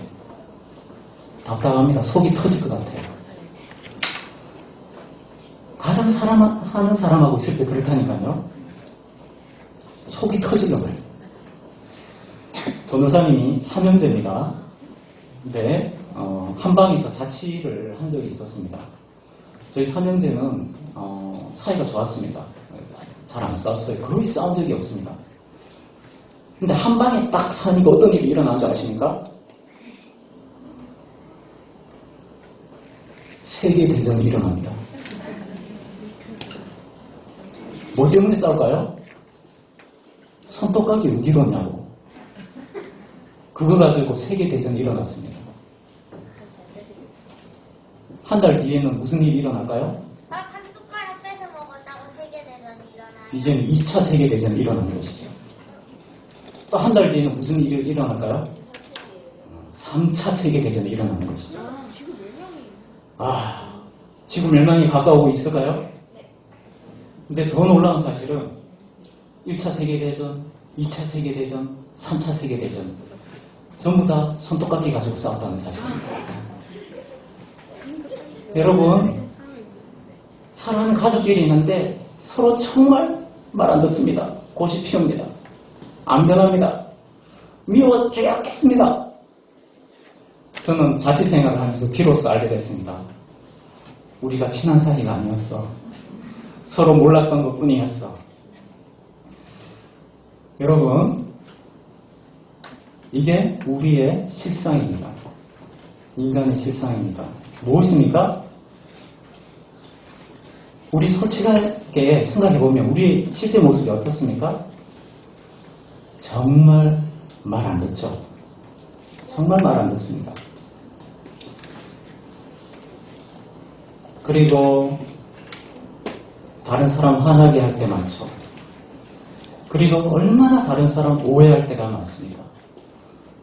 답답합니다. 속이 터질 것 같아요. 가장 사랑하는 사람하고 있을 때 그렇다니까요. 속이 터지려고요. 전도사님이 3형제입니다. 근데 한방에서 자취를 한 적이 있었습니다. 저희 3형제는 사이가 좋았습니다. 잘 안 싸웠어요. 거의 싸운 적이 없습니다. 근데 한 방에 딱 사니까 어떤 일이 일어난 줄 아십니까? 세계대전이 일어납니다. 뭐 때문에 싸울까요? 손톱깎이 왜 길었냐고. 그거 가지고 세계대전이 일어났습니다. 한 달 뒤에는 무슨 일이 일어날까요? 한 숟가락 뺏어 먹었다고 세계대전이 일어나요. 이제는 2차 세계대전이 일어나는 것이죠. 또 한 달 뒤에는 무슨 일이 일어날까요? 3차 세계대전이 일어나는 것이죠. 지구 멸망이 가까우고 있을까요? 근데 더 놀라운 사실은 1차 세계대전, 2차 세계대전, 3차 세계대전 전부 다 손톱깎이 가지고 싸웠다는 사실입니다. 여러분, 사랑하는 가족끼리 있는데 서로 정말 말 안 듣습니다. 고집 피웁니다. 안 변합니다. 미워 죽겠습니다. 저는 자취생활을 하면서 비로소 알게 됐습니다. 우리가 친한 사이가 아니었어. 서로 몰랐던 것 뿐이었어. 여러분, 이게 우리의 실상입니다. 인간의 실상입니다. 무엇입니까? 우리 솔직하게 생각해보면 우리 실제 모습이 어떻습니까? 정말 말 안 듣죠. 정말 말 안 듣습니다. 그리고 다른 사람 화나게 할 때 많죠. 그리고 얼마나 다른 사람 오해할 때가 많습니다.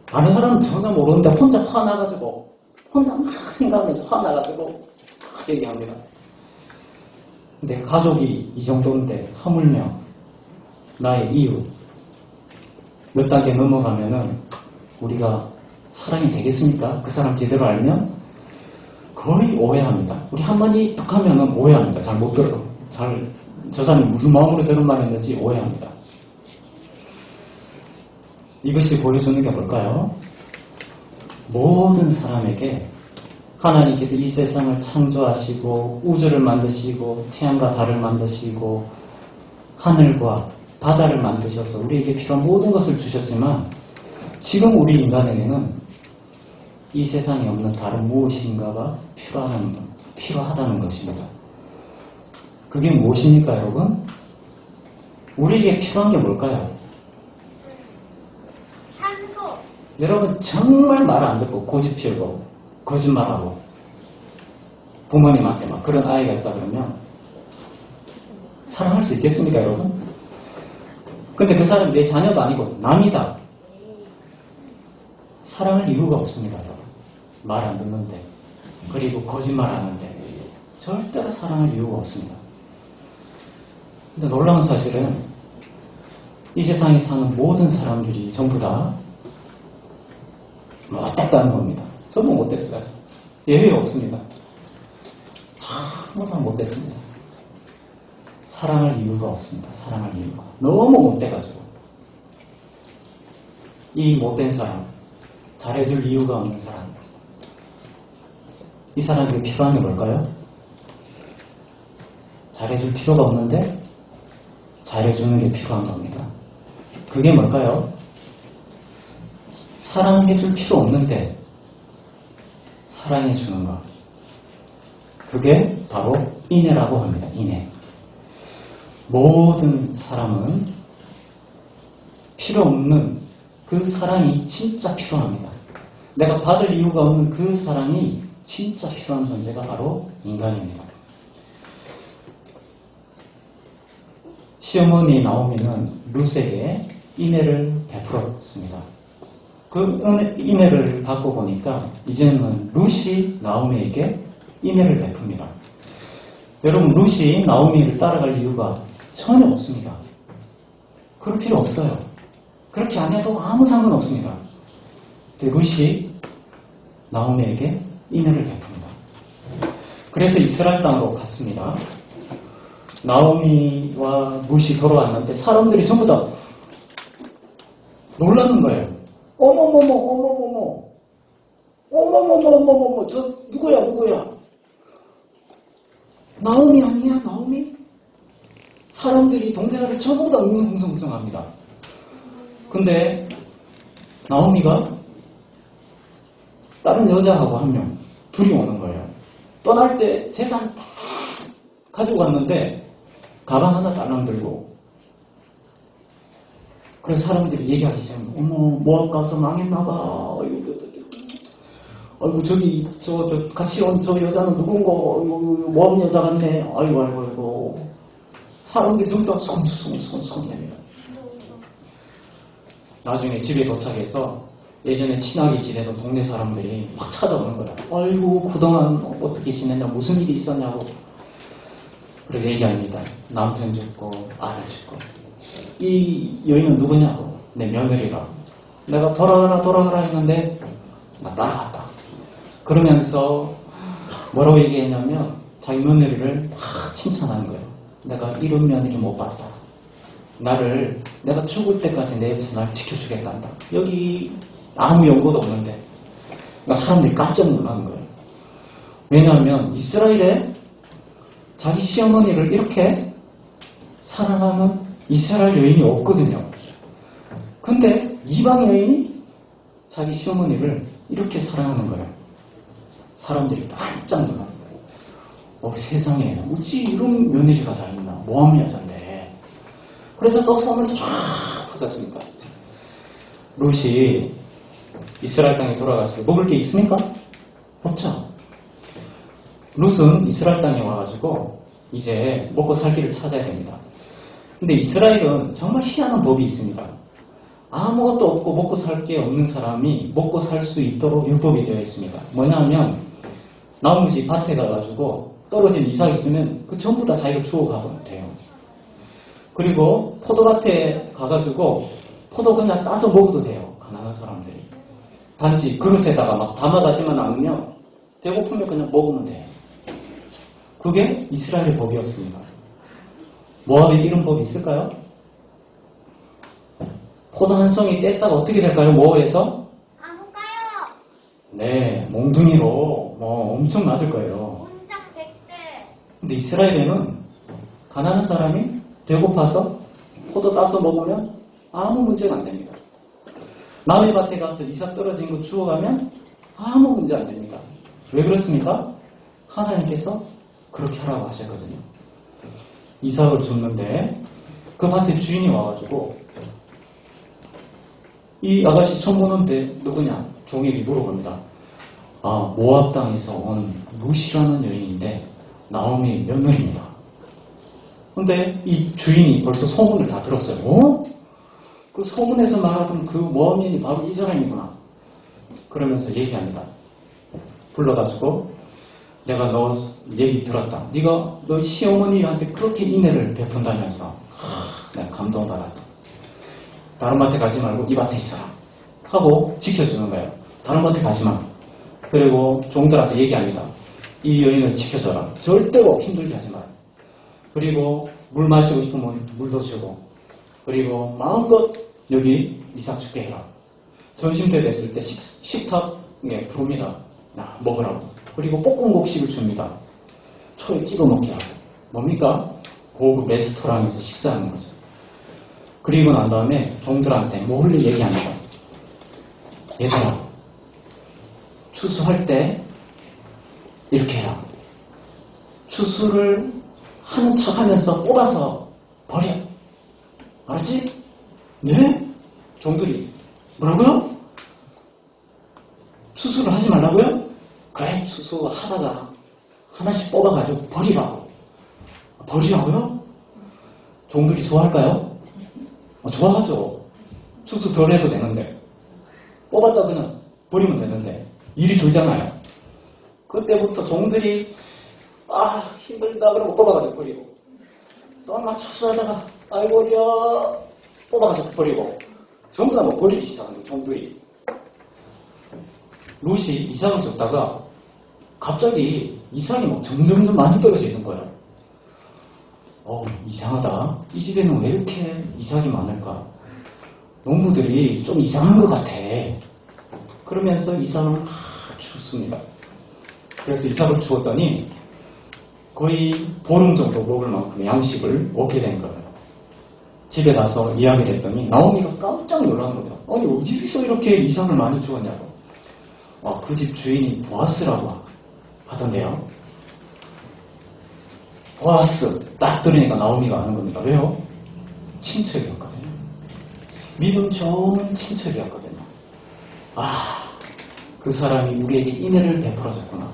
다른 사람은 전혀 모르는데 혼자 화나가지고 혼자 막 생각하면서 화나가지고 막 얘기합니다. 근데 가족이 이 정도인데 하물며 나의 이웃 몇 단계 넘어가면은 우리가 사랑이 되겠습니까? 그 사람 제대로 알면 거의 오해합니다. 우리 한마디 툭 하면은 오해합니다. 잘 못 들어. 저 사람이 무슨 마음으로 저런 말 했는지 오해합니다. 이것이 보여주는 게 뭘까요? 모든 사람에게 하나님께서 이 세상을 창조하시고 우주를 만드시고 태양과 달을 만드시고 하늘과 바다를 만드셔서 우리에게 필요한 모든 것을 주셨지만 지금 우리 인간에게는 이 세상에 없는 다른 무엇인가가 필요하다는 것입니다. 그게 무엇입니까, 여러분? 우리에게 필요한 게 뭘까요? 산소. 여러분 정말 말 안 듣고 고집 피우고 거짓말하고 부모님한테 막 그런 아이가 있다 그러면 사랑할 수 있겠습니까, 여러분? 근데 그 사람이 내 자녀도 아니고 남이다. 사랑할 이유가 없습니다, 여러분. 말 안 듣는데 그리고 거짓말 하는데 절대로 사랑할 이유가 없습니다. 근데 놀라운 사실은 이 세상에 사는 모든 사람들이 전부 다 못됐다는 겁니다. 전부 못됐어요. 예외가 없습니다. 전부 다 못됐습니다. 사랑할 이유가 없습니다. 사랑할 이유가. 너무 못돼가지고. 이 못된 사람, 잘해줄 이유가 없는 사람. 이 사람에게 필요한 게 뭘까요? 잘해줄 필요가 없는데 잘해주는 게 필요한 겁니다. 그게 뭘까요? 사랑해줄 필요 없는데 사랑해주는 것. 그게 바로 인애라고 합니다. 인애. 모든 사람은 필요 없는 그 사랑이 진짜 필요합니다. 내가 받을 이유가 없는 그 사랑이 진짜 필요한 존재가 바로 인간입니다. 시어머니 나오미는 룻에게 인애를 베풀었습니다. 그 인애를 받고 보니까 이제는 룻이 나오미에게 인애를 베풉니다. 여러분, 룻이 나오미를 따라갈 이유가 전혀 없습니다. 그럴 필요 없어요. 그렇게 안 해도 아무 상관없습니다. 룻이 나오미에게 인애를 베풉니다. 그래서 이스라엘 땅으로 갔습니다. 나오미와 룻이 돌아왔는데 사람들이 전부 다 놀라는 거예요. 어머머머, 저 누구야? 나오미 아니야, 나오미? 사람들이 동생아를 저보다 웅성웅성합니다. 근데 나오미가 다른 여자하고 한 명, 둘이 오는 거예요. 떠날 때 재산 다 가지고 갔는데 가방 하나 딸랑 들고. 그래서 사람들이 얘기하기 시작합니다. 어머, 모압 가서 망했나봐. 아이고, 저기, 같이 온 저 여자는 누군고? 아이고, 모압 여자 같네. 아이고. 사람들이 전부 다 손냅니다. 나중에 집에 도착해서 예전에 친하게 지내던 동네 사람들이 막 찾아오는 거야. 아이고, 그동안 어떻게 지냈냐, 무슨 일이 있었냐고. 그렇게 얘기합니다. 남편 죽고, 아들 죽고. 이 여인은 누구냐고. 내 며느리가. 내가 돌아가라 했는데, 나 따라갔다. 그러면서 뭐라고 얘기했냐면, 자기 며느리를 다 칭찬하는 거예요. 내가 이런 며느리 못 봤다. 내가 죽을 때까지 내 옆에서 날 지켜주겠단다. 여기 아무 연고도 없는데. 그러니까 사람들이 깜짝 놀라는 거예요. 왜냐하면 이스라엘에 자기 시어머니를 이렇게 사랑하는 이스라엘 여인이 없거든요. 근데 이방 여인이 자기 시어머니를 이렇게 사랑하는 거예요. 사람들이 깜짝 놀라는 거예요. 세상에 어찌 이런 며느리가 다 있나. 모함 여자인데. 그래서 또 소문이 쫙 퍼졌습니다. 룻이 이스라엘 땅에 돌아가서 먹을 게 있습니까? 없죠. 룻은 이스라엘 땅에 와가지고 이제 먹고 살 길을 찾아야 됩니다. 근데 이스라엘은 정말 희한한 법이 있습니다. 아무것도 없고 먹고 살 게 없는 사람이 먹고 살 수 있도록 율법이 되어 있습니다. 뭐냐 하면 나무지 밭에 가가지고 떨어진 이삭 있으면 그 전부 다 자기가 주워가면 돼요. 그리고 포도밭에 가가지고 포도 그냥 따서 먹어도 돼요. 가난한 사람들이. 단지 그릇에다가 막 담아가지만 않으면 배고프면 그냥 먹으면 돼요. 그게 이스라엘의 법이었습니다. 모압에 이런 법이 있을까요? 포도 한 송이 뗐다가 어떻게 될까요? 모압에서? 아무까요? 네, 몽둥이로 엄청 맞을 거예요. 온장 100대. 근데 이스라엘에는 가난한 사람이 배고파서 포도 따서 먹으면 아무 문제가 안 됩니다. 남의 밭에 가서 이삭 떨어진 거 주워가면 아무 문제 안 됩니다. 왜 그렇습니까? 하나님께서 그렇게 하라고 하셨거든요. 이삭을 줬는데 그 밭에 주인이 와가지고 이 아가씨 처음 보는데 누구냐? 종에게 물어봅니다. 모압 땅에서 온 룻이라는 여인인데 나오미 며느리입니다. 근데 이 주인이 벌써 소문을 다 들었어요. 그 소문에서 말하던 그 모압인이 바로 이 사람이구나. 그러면서 얘기합니다. 불러가지고 내가 너 얘기 들었다. 네가 너 시어머니한테 그렇게 인애를 베푼다면서 내가 감동받았다. 다른 밭에 가지 말고 이 밭에 있어라 하고 지켜주는 거예요. 다른 밭에 가지 마. 그리고 종들한테 얘기합니다. 이 여인을 지켜줘라. 절대로 힘들게 하지 마라. 그리고 물 마시고 싶으면 물도 주고, 그리고 마음껏 여기 이삭 죽게 해라. 점심때 됐을 때 식탁에 부릅니다. 먹으라고. 그리고 볶음국식을 줍니다. 초에 찍어 먹게 하고. 뭡니까? 고급 레스토랑에서 식사하는 거죠. 그리고 난 다음에 종들한테 몰래 얘기합니다. 얘들아, 추수할 때 이렇게 해라. 추수를 하는 척 하면서 뽑아서 버려. 알았지? 네? 종들이 뭐라고요? 추수를 하지 말라고요? 그래, 추수하다가 하나씩 뽑아가지고 버리라고. 버리라고요? 종들이 좋아할까요? 좋아하죠. 추수 덜 해도 되는데. 뽑았다 그냥 버리면 되는데. 일이 줄잖아요. 그때부터 종들이 힘들다 그러고 뽑아가지고 버리고, 또 막 추수하다가 아이고야 뽑아가지고 버리고, 전부 다 뭐 버리기 시작하는 종들이. 룻이 이삭을 줬다가 갑자기 이삭이 막 점점 많이 떨어져 있는 거예요. 이상하다. 이 집에는 왜 이렇게 이삭이 많을까? 농부들이 좀 이상한 것 같아. 그러면서 이삭을 줍습니다. 그래서 이삭을 주었더니 거의 보름 정도 먹을 만큼 양식을 얻게 된 거예요. 집에 가서 이야기를 했더니 나오미가 깜짝 놀란 거예요. 아니 어디서 이렇게 이상을 많이 주었냐고. 그 집 주인이 보아스라고 하던데요. 보아스 딱 들으니까 나오미가 아는 겁니다. 왜요? 친척이었거든요. 믿음 좋은 친척이었거든요. 그 사람이 우리에게 인애를 베풀어줬구나.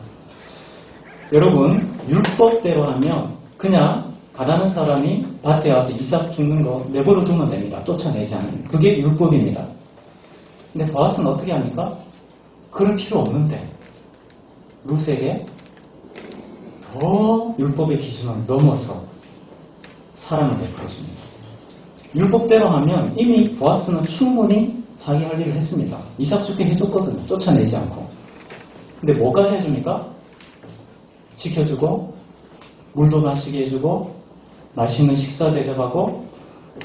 여러분, 율법대로 하면 그냥 가난한 사람이 밭에 와서 이삭 죽는 거 내버려 두면 됩니다. 쫓아내지 않으면. 그게 율법입니다. 근데 보아스는 어떻게 합니까? 그럴 필요 없는데 룻에게 더 율법의 기준을 넘어서 사랑을 베풀어줍니다. 율법대로 하면 이미 보아스는 충분히 자기 할 일을 했습니다. 이삭 죽게 해줬거든요. 쫓아내지 않고. 근데 뭐까지 해줍니까? 지켜주고 물도 마시게 해주고 맛있는 식사 대접하고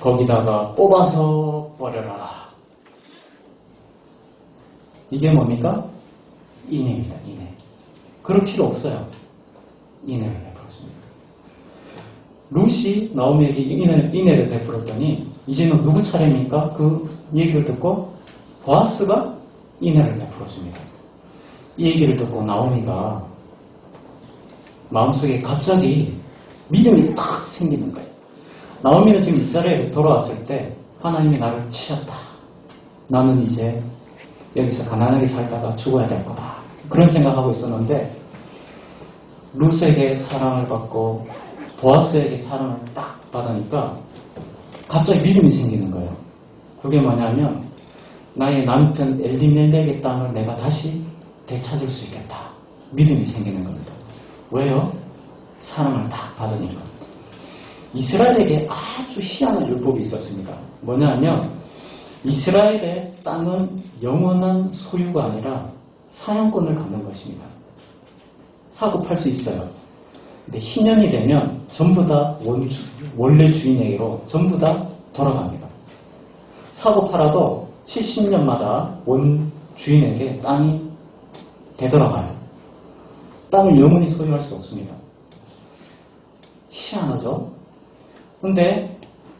거기다가 뽑아서 버려라. 이게 뭡니까? 인애입니다. 인애. 그럴 필요 없어요. 인애를 베풀었습니다. 룻이 나오미에게 인애를 베풀었더니 이제는 누구 차례입니까? 그 얘기를 듣고 보아스가 인애를 베풀었습니다. 이 얘기를 듣고 나오미가 마음속에 갑자기 믿음이 딱 생기는 거예요. 나오미는 지금 이스라엘에 돌아왔을 때 하나님이 나를 치셨다. 나는 이제 여기서 가난하게 살다가 죽어야 될 거다. 그런 생각하고 있었는데 룻에게 사랑을 받고 보아스에게 사랑을 딱 받으니까 갑자기 믿음이 생기는 거예요. 그게 뭐냐면 나의 남편 엘리멜렉의 땅을 내가 다시 되찾을 수 있겠다. 믿음이 생기는 겁니다. 왜요? 사랑을 딱 받으니까. 이스라엘에게 아주 희한한 율법이 있었습니다. 뭐냐면 이스라엘의 땅은 영원한 소유가 아니라 사용권을 갖는 것입니다. 사고 팔 수 있어요. 근데 희년이 되면 전부 다 원래 주인에게로 전부 다 돌아갑니다. 사고 팔아도 70년마다 원 주인에게 땅이 되돌아가요. 땅을 영원히 소유할 수 없습니다. 희한하죠? 근데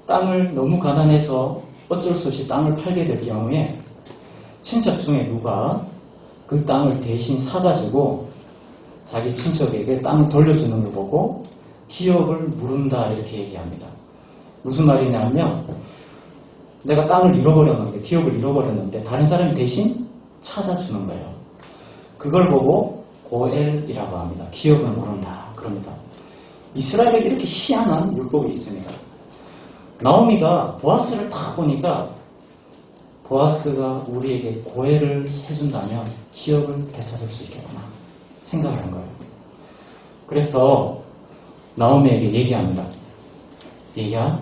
땅을 너무 가난해서 어쩔 수 없이 땅을 팔게 될 경우에 친척 중에 누가 그 땅을 대신 사가지고 자기 친척에게 땅을 돌려주는 걸 보고 기업을 물은다 이렇게 얘기합니다. 무슨 말이냐면 내가 땅을 잃어버렸는데 기업을 잃어버렸는데 다른 사람이 대신 찾아주는 거예요. 그걸 보고 고엘이라고 합니다. 기업을 모른다 그럽니다. 이스라엘에 이렇게 희한한 율법이 있습니다. 나오미가 보아스를 딱 보니까 보아스가 우리에게 고해를 해준다면 기업을 되찾을 수 있겠구나 생각을 한 거예요. 그래서 나오미에게 얘기합니다. 얘야,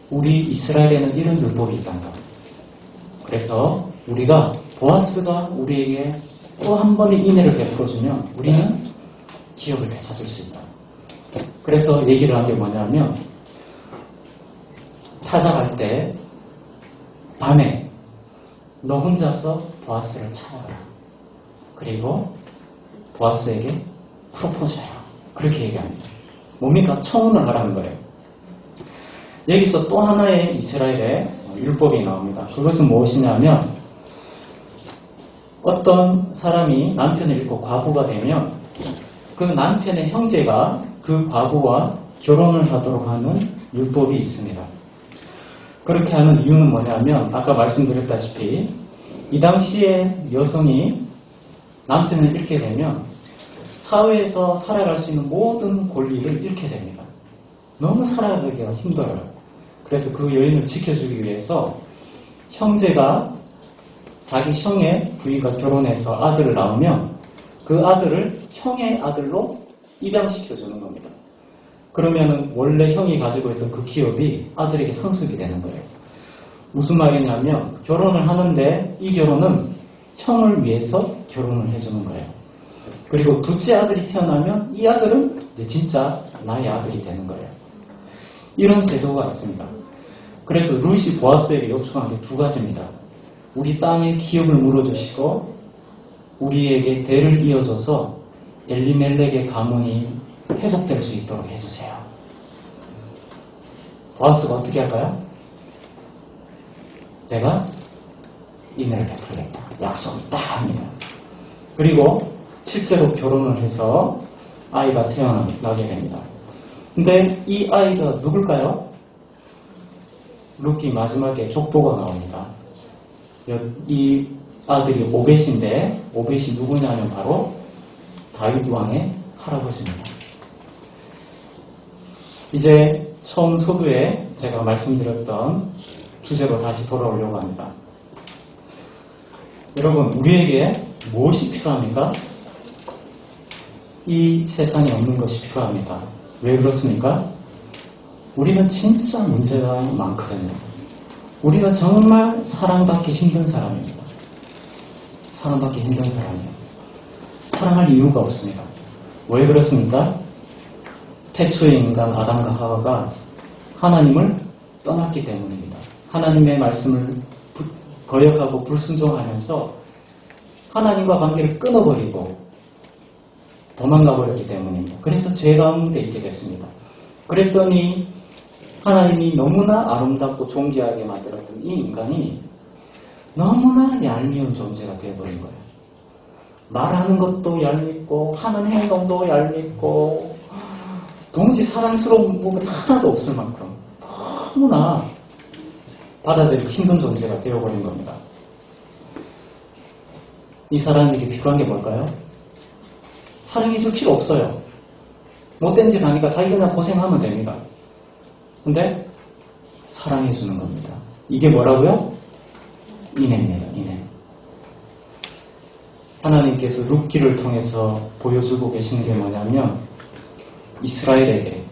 우리 이스라엘에는 이런 율법이 있단다. 그래서 우리가 보아스가 우리에게 또 한 번의 인애를 베풀어주면 우리는 기업을 되찾을 수 있다. 그래서 얘기를 한 게 뭐냐면 찾아갈 때 밤에 너 혼자서 보아스를 찾아라. 그리고 보아스에게 프로포즈해요. 그렇게 얘기합니다. 뭡니까? 청혼을 하라는 거예요. 여기서 또 하나의 이스라엘의 율법이 나옵니다. 그것은 무엇이냐면 어떤 사람이 남편을 잃고 과부가 되면 그 남편의 형제가 그 과부와 결혼을 하도록 하는 율법이 있습니다. 그렇게 하는 이유는 뭐냐면 아까 말씀드렸다시피 이 당시에 여성이 남편을 잃게 되면 사회에서 살아갈 수 있는 모든 권리를 잃게 됩니다. 너무 살아가기가 힘들어요. 그래서 그 여인을 지켜주기 위해서 형제가 자기 형의 부인과 결혼해서 아들을 낳으면 그 아들을 형의 아들로 입양시켜주는 겁니다. 그러면은 원래 형이 가지고 있던 그 기업이 아들에게 상속이 되는 거예요. 무슨 말이냐면 결혼을 하는데 이 결혼은 형을 위해서 결혼을 해주는 거예요. 그리고 둘째 아들이 태어나면 이 아들은 이제 진짜 나의 아들이 되는 거예요. 이런 제도가 있습니다. 그래서 룻이 보아스에게 요청한 게 두 가지입니다. 우리 땅에 기업을 물어주시고 우리에게 대를 이어줘서 엘리멜렉의 가문이 회복될 수 있도록 해주세요. 보아스가 어떻게 할까요? 내가 인애를 베풀겠다. 약속을 딱 합니다. 그리고 실제로 결혼을 해서 아이가 태어나게 됩니다. 근데 이 아이가 누굴까요? 룻기 마지막에 족보가 나옵니다. 이 아들이 오벳인데 오벳이 누구냐면 바로 다윗 왕의 할아버지입니다. 이제 처음 서두에 제가 말씀드렸던 주제로 다시 돌아오려고 합니다. 여러분, 우리에게 무엇이 필요합니까? 이 세상에 없는 것이 필요합니다. 왜 그렇습니까? 우리는 진짜 문제가 많거든요. 우리가 정말 사랑받기 힘든 사람입니다. 사랑받기 힘든 사람이에요. 사랑할 이유가 없습니다. 왜 그렇습니까? 태초의 인간 아담과 하와가 하나님을 떠났기 때문입니다. 하나님의 말씀을 거역하고 불순종하면서 하나님과 관계를 끊어버리고 도망가 버렸기 때문입니다. 그래서 죄 가운데 있게 됐습니다. 그랬더니 하나님이 너무나 아름답고 존귀하게 만들었던 이 인간이 너무나 얄미운 존재가 되어버린 거예요. 말하는 것도 얄밉고 하는 행동도 얄밉고 도무지 사랑스러운 부분이 하나도 없을 만큼 너무나 받아들이기 힘든 존재가 되어버린 겁니다. 이 사람에게 필요한 게 뭘까요? 사랑해줄 필요 없어요. 못된 짓 하니까 자기 그냥 고생하면 됩니다. 근데 사랑해주는 겁니다. 이게 뭐라고요? 인애입니다. 인애. 하나님께서 룻기를 통해서 보여주고 계시는 게 뭐냐면 이스라엘에게,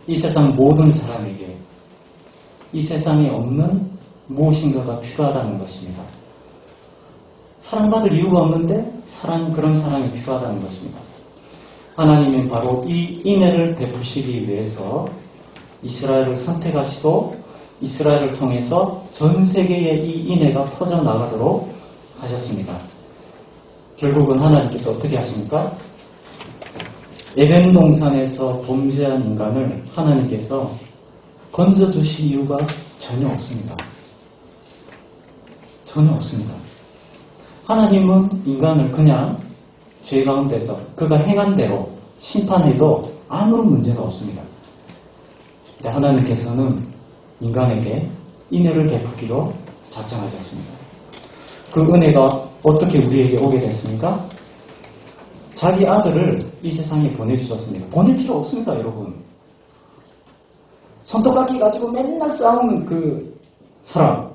이 세상 모든 사람에게 이 세상에 없는 무엇인가가 필요하다는 것입니다. 사랑받을 이유가 없는데 그런 사랑이 필요하다는 것입니다. 하나님은 바로 이 인애를 베푸시기 위해서 이스라엘을 선택하시고 이스라엘을 통해서 전 세계에 이 인애가 퍼져나가도록 하셨습니다. 결국은 하나님께서 어떻게 하십니까? 에덴 동산에서 범죄한 인간을 하나님께서 건져주실 이유가 전혀 없습니다. 전혀 없습니다. 하나님은 인간을 그냥 죄 가운데서 그가 행한 대로 심판해도 아무런 문제가 없습니다. 근데 하나님께서는 인간에게 인애를 베푸기로 작정하셨습니다. 그 은혜가 어떻게 우리에게 오게 됐습니까? 자기 아들을 이 세상에 보내주셨습니다. 보낼 필요 없습니다, 여러분. 손톱깎이 가지고 맨날 싸우는 그 사람,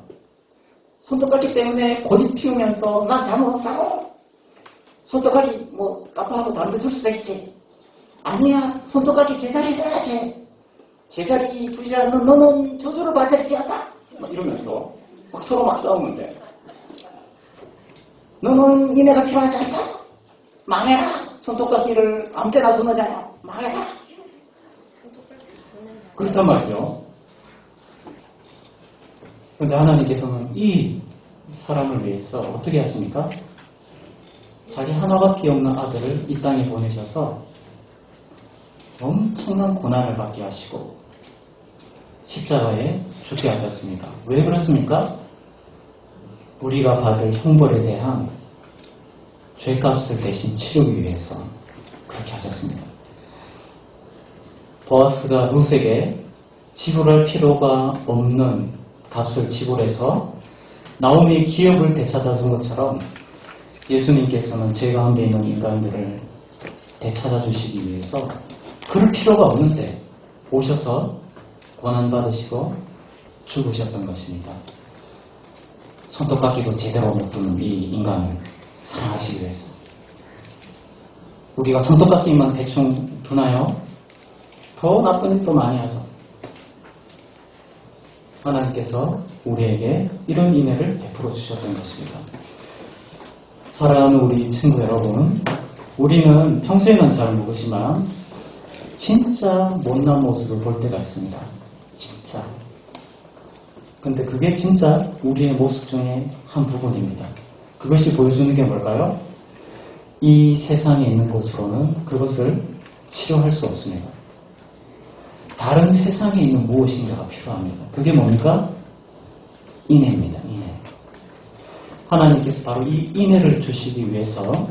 손톱깎이 때문에 고집 피우면서 나 잘못했다고, 손톱깎이 뭐 까빠하고 담배 줄 수 있지, 아니야 손톱깎이 제자리 줘야지, 제자리 두지 않는 너는 저주를 받아야지 않다, 막 이러면서 막 서로 막 싸우는데, 너는 인애가 필요하지 않다, 망해라, 손톱깎이를 아무 때나 두는 자야, 망해라. 그렇단 말이죠. 그런데 하나님께서는 이 사람을 위해서 어떻게 하십니까? 자기 하나밖에 없는 아들을 이 땅에 보내셔서 엄청난 고난을 받게 하시고 십자가에 죽게 하셨습니다. 왜 그렇습니까? 우리가 받을 형벌에 대한 죄값을 대신 치르기 위해서 그렇게 하셨습니다. 보아스가 룻에게 지불할 필요가 없는 값을 지불해서 나오미의 기업을 되찾아준 것처럼 예수님께서는 죄 가운데 있는 인간들을 되찾아 주시기 위해서 그럴 필요가 없는데 오셔서 고난받으시고 죽으셨던 것입니다. 손톱깎이도 제대로 못 두는 이 인간을 사랑하시기 위해서. 우리가 손톱깎이만 대충 두나요? 더 나쁜 일도 많이 하죠. 하나님께서 우리에게 이런 인애를 베풀어 주셨던 것입니다. 사랑하는 우리 친구 여러분, 우리는 평소에는 잘 모르지만 진짜 못난 모습을 볼 때가 있습니다. 진짜. 근데 그게 진짜 우리의 모습 중에 한 부분입니다. 그것이 보여주는 게 뭘까요? 이 세상에 있는 곳으로는 그것을 치료할 수 없습니다. 다른 세상에 있는 무엇인가가 필요합니다. 그게 뭡니까? 인애입니다. 인애. 하나님께서 바로 이 인애를 주시기 위해서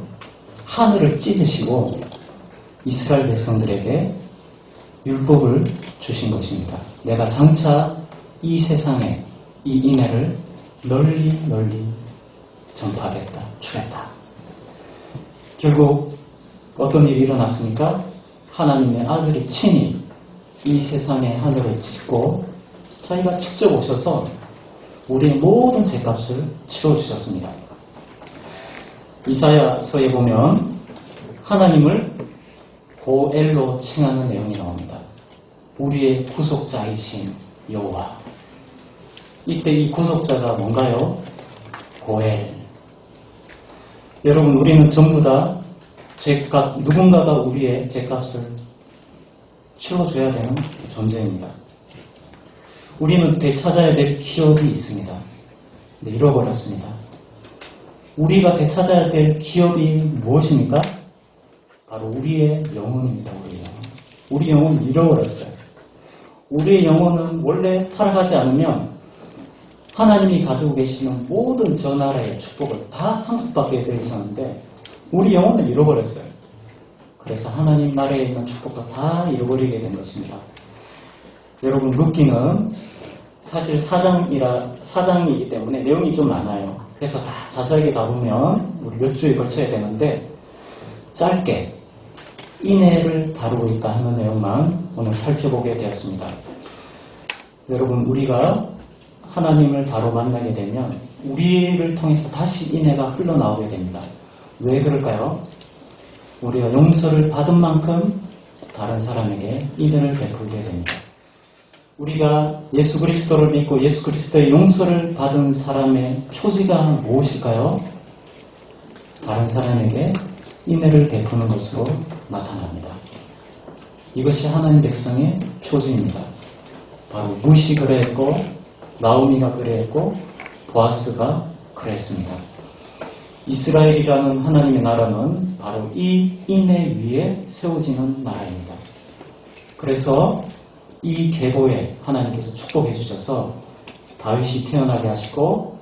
하늘을 찢으시고 이스라엘 백성들에게 율법을 주신 것입니다. 내가 장차 이 세상에 이 인애를 널리 전파하겠다, 주겠다. 결국 어떤 일이 일어났습니까? 하나님의 아들이 친히 이 세상의 하늘을 찢고 자기가 직접 오셔서 우리의 모든 죄값을 치러주셨습니다. 이사야서에 보면 하나님을 고엘로 칭하는 내용이 나옵니다. 우리의 구속자이신 여호와. 이때 이 구속자가 뭔가요? 고엘. 여러분, 우리는 전부 다 죄값, 누군가가 우리의 죄값을 치러줘야 되는 존재입니다. 우리는 되찾아야 될 기업이 있습니다. 근데 잃어버렸습니다. 우리가 되찾아야 될 기업이 무엇입니까? 바로 우리의 영혼입니다. 우리의 영혼. 우리 영혼을 잃어버렸어요. 우리의 영혼은 원래 타락하지 않으면 하나님이 가지고 계시는 모든 저 나라의 축복을 다 상속받게 되어 있었는데 우리 영혼을 잃어버렸어요. 그래서 하나님 나라에 있는 축복도 다 잃어버리게 된 것입니다. 여러분, 룻기는 사실 사장이기 때문에 내용이 좀 많아요. 그래서 다 자세하게 가보면 우리 몇 주에 걸쳐야 되는데 짧게 인애를 다루고 있다 하는 내용만 오늘 살펴보게 되었습니다. 여러분, 우리가 하나님을 바로 만나게 되면 우리를 통해서 다시 인애가 흘러나오게 됩니다. 왜 그럴까요? 우리가 용서를 받은 만큼 다른 사람에게 인애를 베풀게 됩니다. 우리가 예수 그리스도를 믿고 예수 그리스도의 용서를 받은 사람의 표지가 무엇일까요? 다른 사람에게 인애를 베푸는 것으로 나타납니다. 이것이 하나님 백성의 표지입니다. 바로 룻이 그랬고 나오미가 그랬고 보아스가 그랬습니다. 이스라엘이라는 하나님의 나라는 바로 이 인애 위에 세워지는 나라입니다. 그래서 이 계보에 하나님께서 축복해 주셔서 다윗이 태어나게 하시고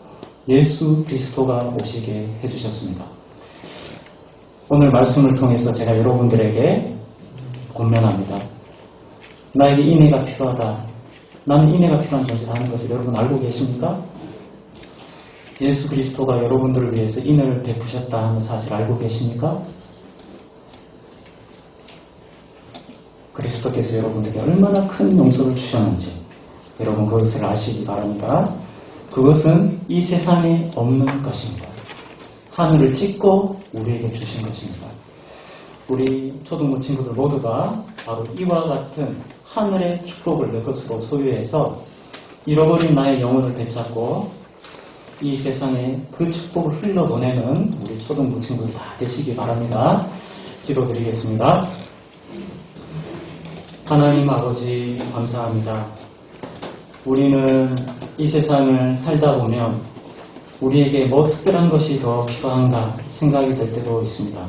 예수 그리스도가 오시게 해주셨습니다. 오늘 말씀을 통해서 제가 여러분들에게 권면합니다. 나에게 인애가 필요하다. 나는 인애가 필요한 존재다 하는 것을 여러분 알고 계십니까? 예수 그리스도가 여러분들을 위해서 인애를 베푸셨다 하는 사실 알고 계십니까? 그리스도께서 여러분에게 얼마나 큰 용서를 주셨는지 여러분 그것을 아시기 바랍니다. 그것은 이 세상에 없는 것입니다. 하늘을 찢고 우리에게 주신 것입니다. 우리 초등부 친구들 모두가 바로 이와 같은 하늘의 축복을 내 것으로 소유해서 잃어버린 나의 영혼을 되찾고 이 세상에 그 축복을 흘려보내는 우리 초등부 친구들 다 되시기 바랍니다. 기도드리겠습니다. 하나님 아버지 감사합니다. 우리는 이 세상을 살다 보면 우리에게 뭐 특별한 것이 더 필요한가 생각이 들 때도 있습니다.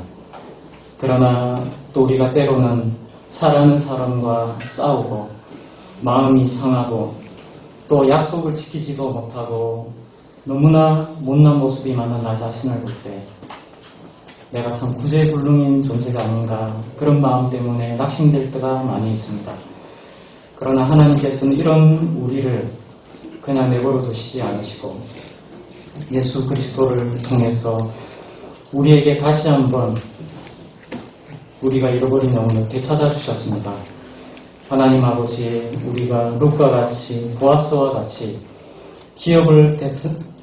그러나 또 우리가 때로는 사랑하는 사람과 싸우고 마음이 상하고 또 약속을 지키지도 못하고 너무나 못난 모습이 많은 나 자신을 볼 때 내가 참 구제불능인 존재가 아닌가 그런 마음 때문에 낙심될 때가 많이 있습니다. 그러나 하나님께서는 이런 우리를 그냥 내버려 두시지 않으시고 예수 그리스도를 통해서 우리에게 다시 한번 우리가 잃어버린 영혼을 되찾아 주셨습니다. 하나님 아버지, 우리가 룻과 같이 보아스와 같이 기업을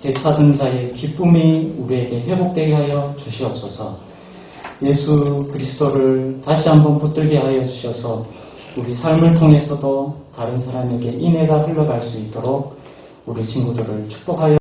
되찾은 자의 기쁨이 우리에게 회복되게 하여 주시옵소서. 예수 그리스도를 다시 한번 붙들게 하여 주셔서 우리 삶을 통해서도 다른 사람에게 인애가 흘러갈 수 있도록 우리 친구들을 축복하여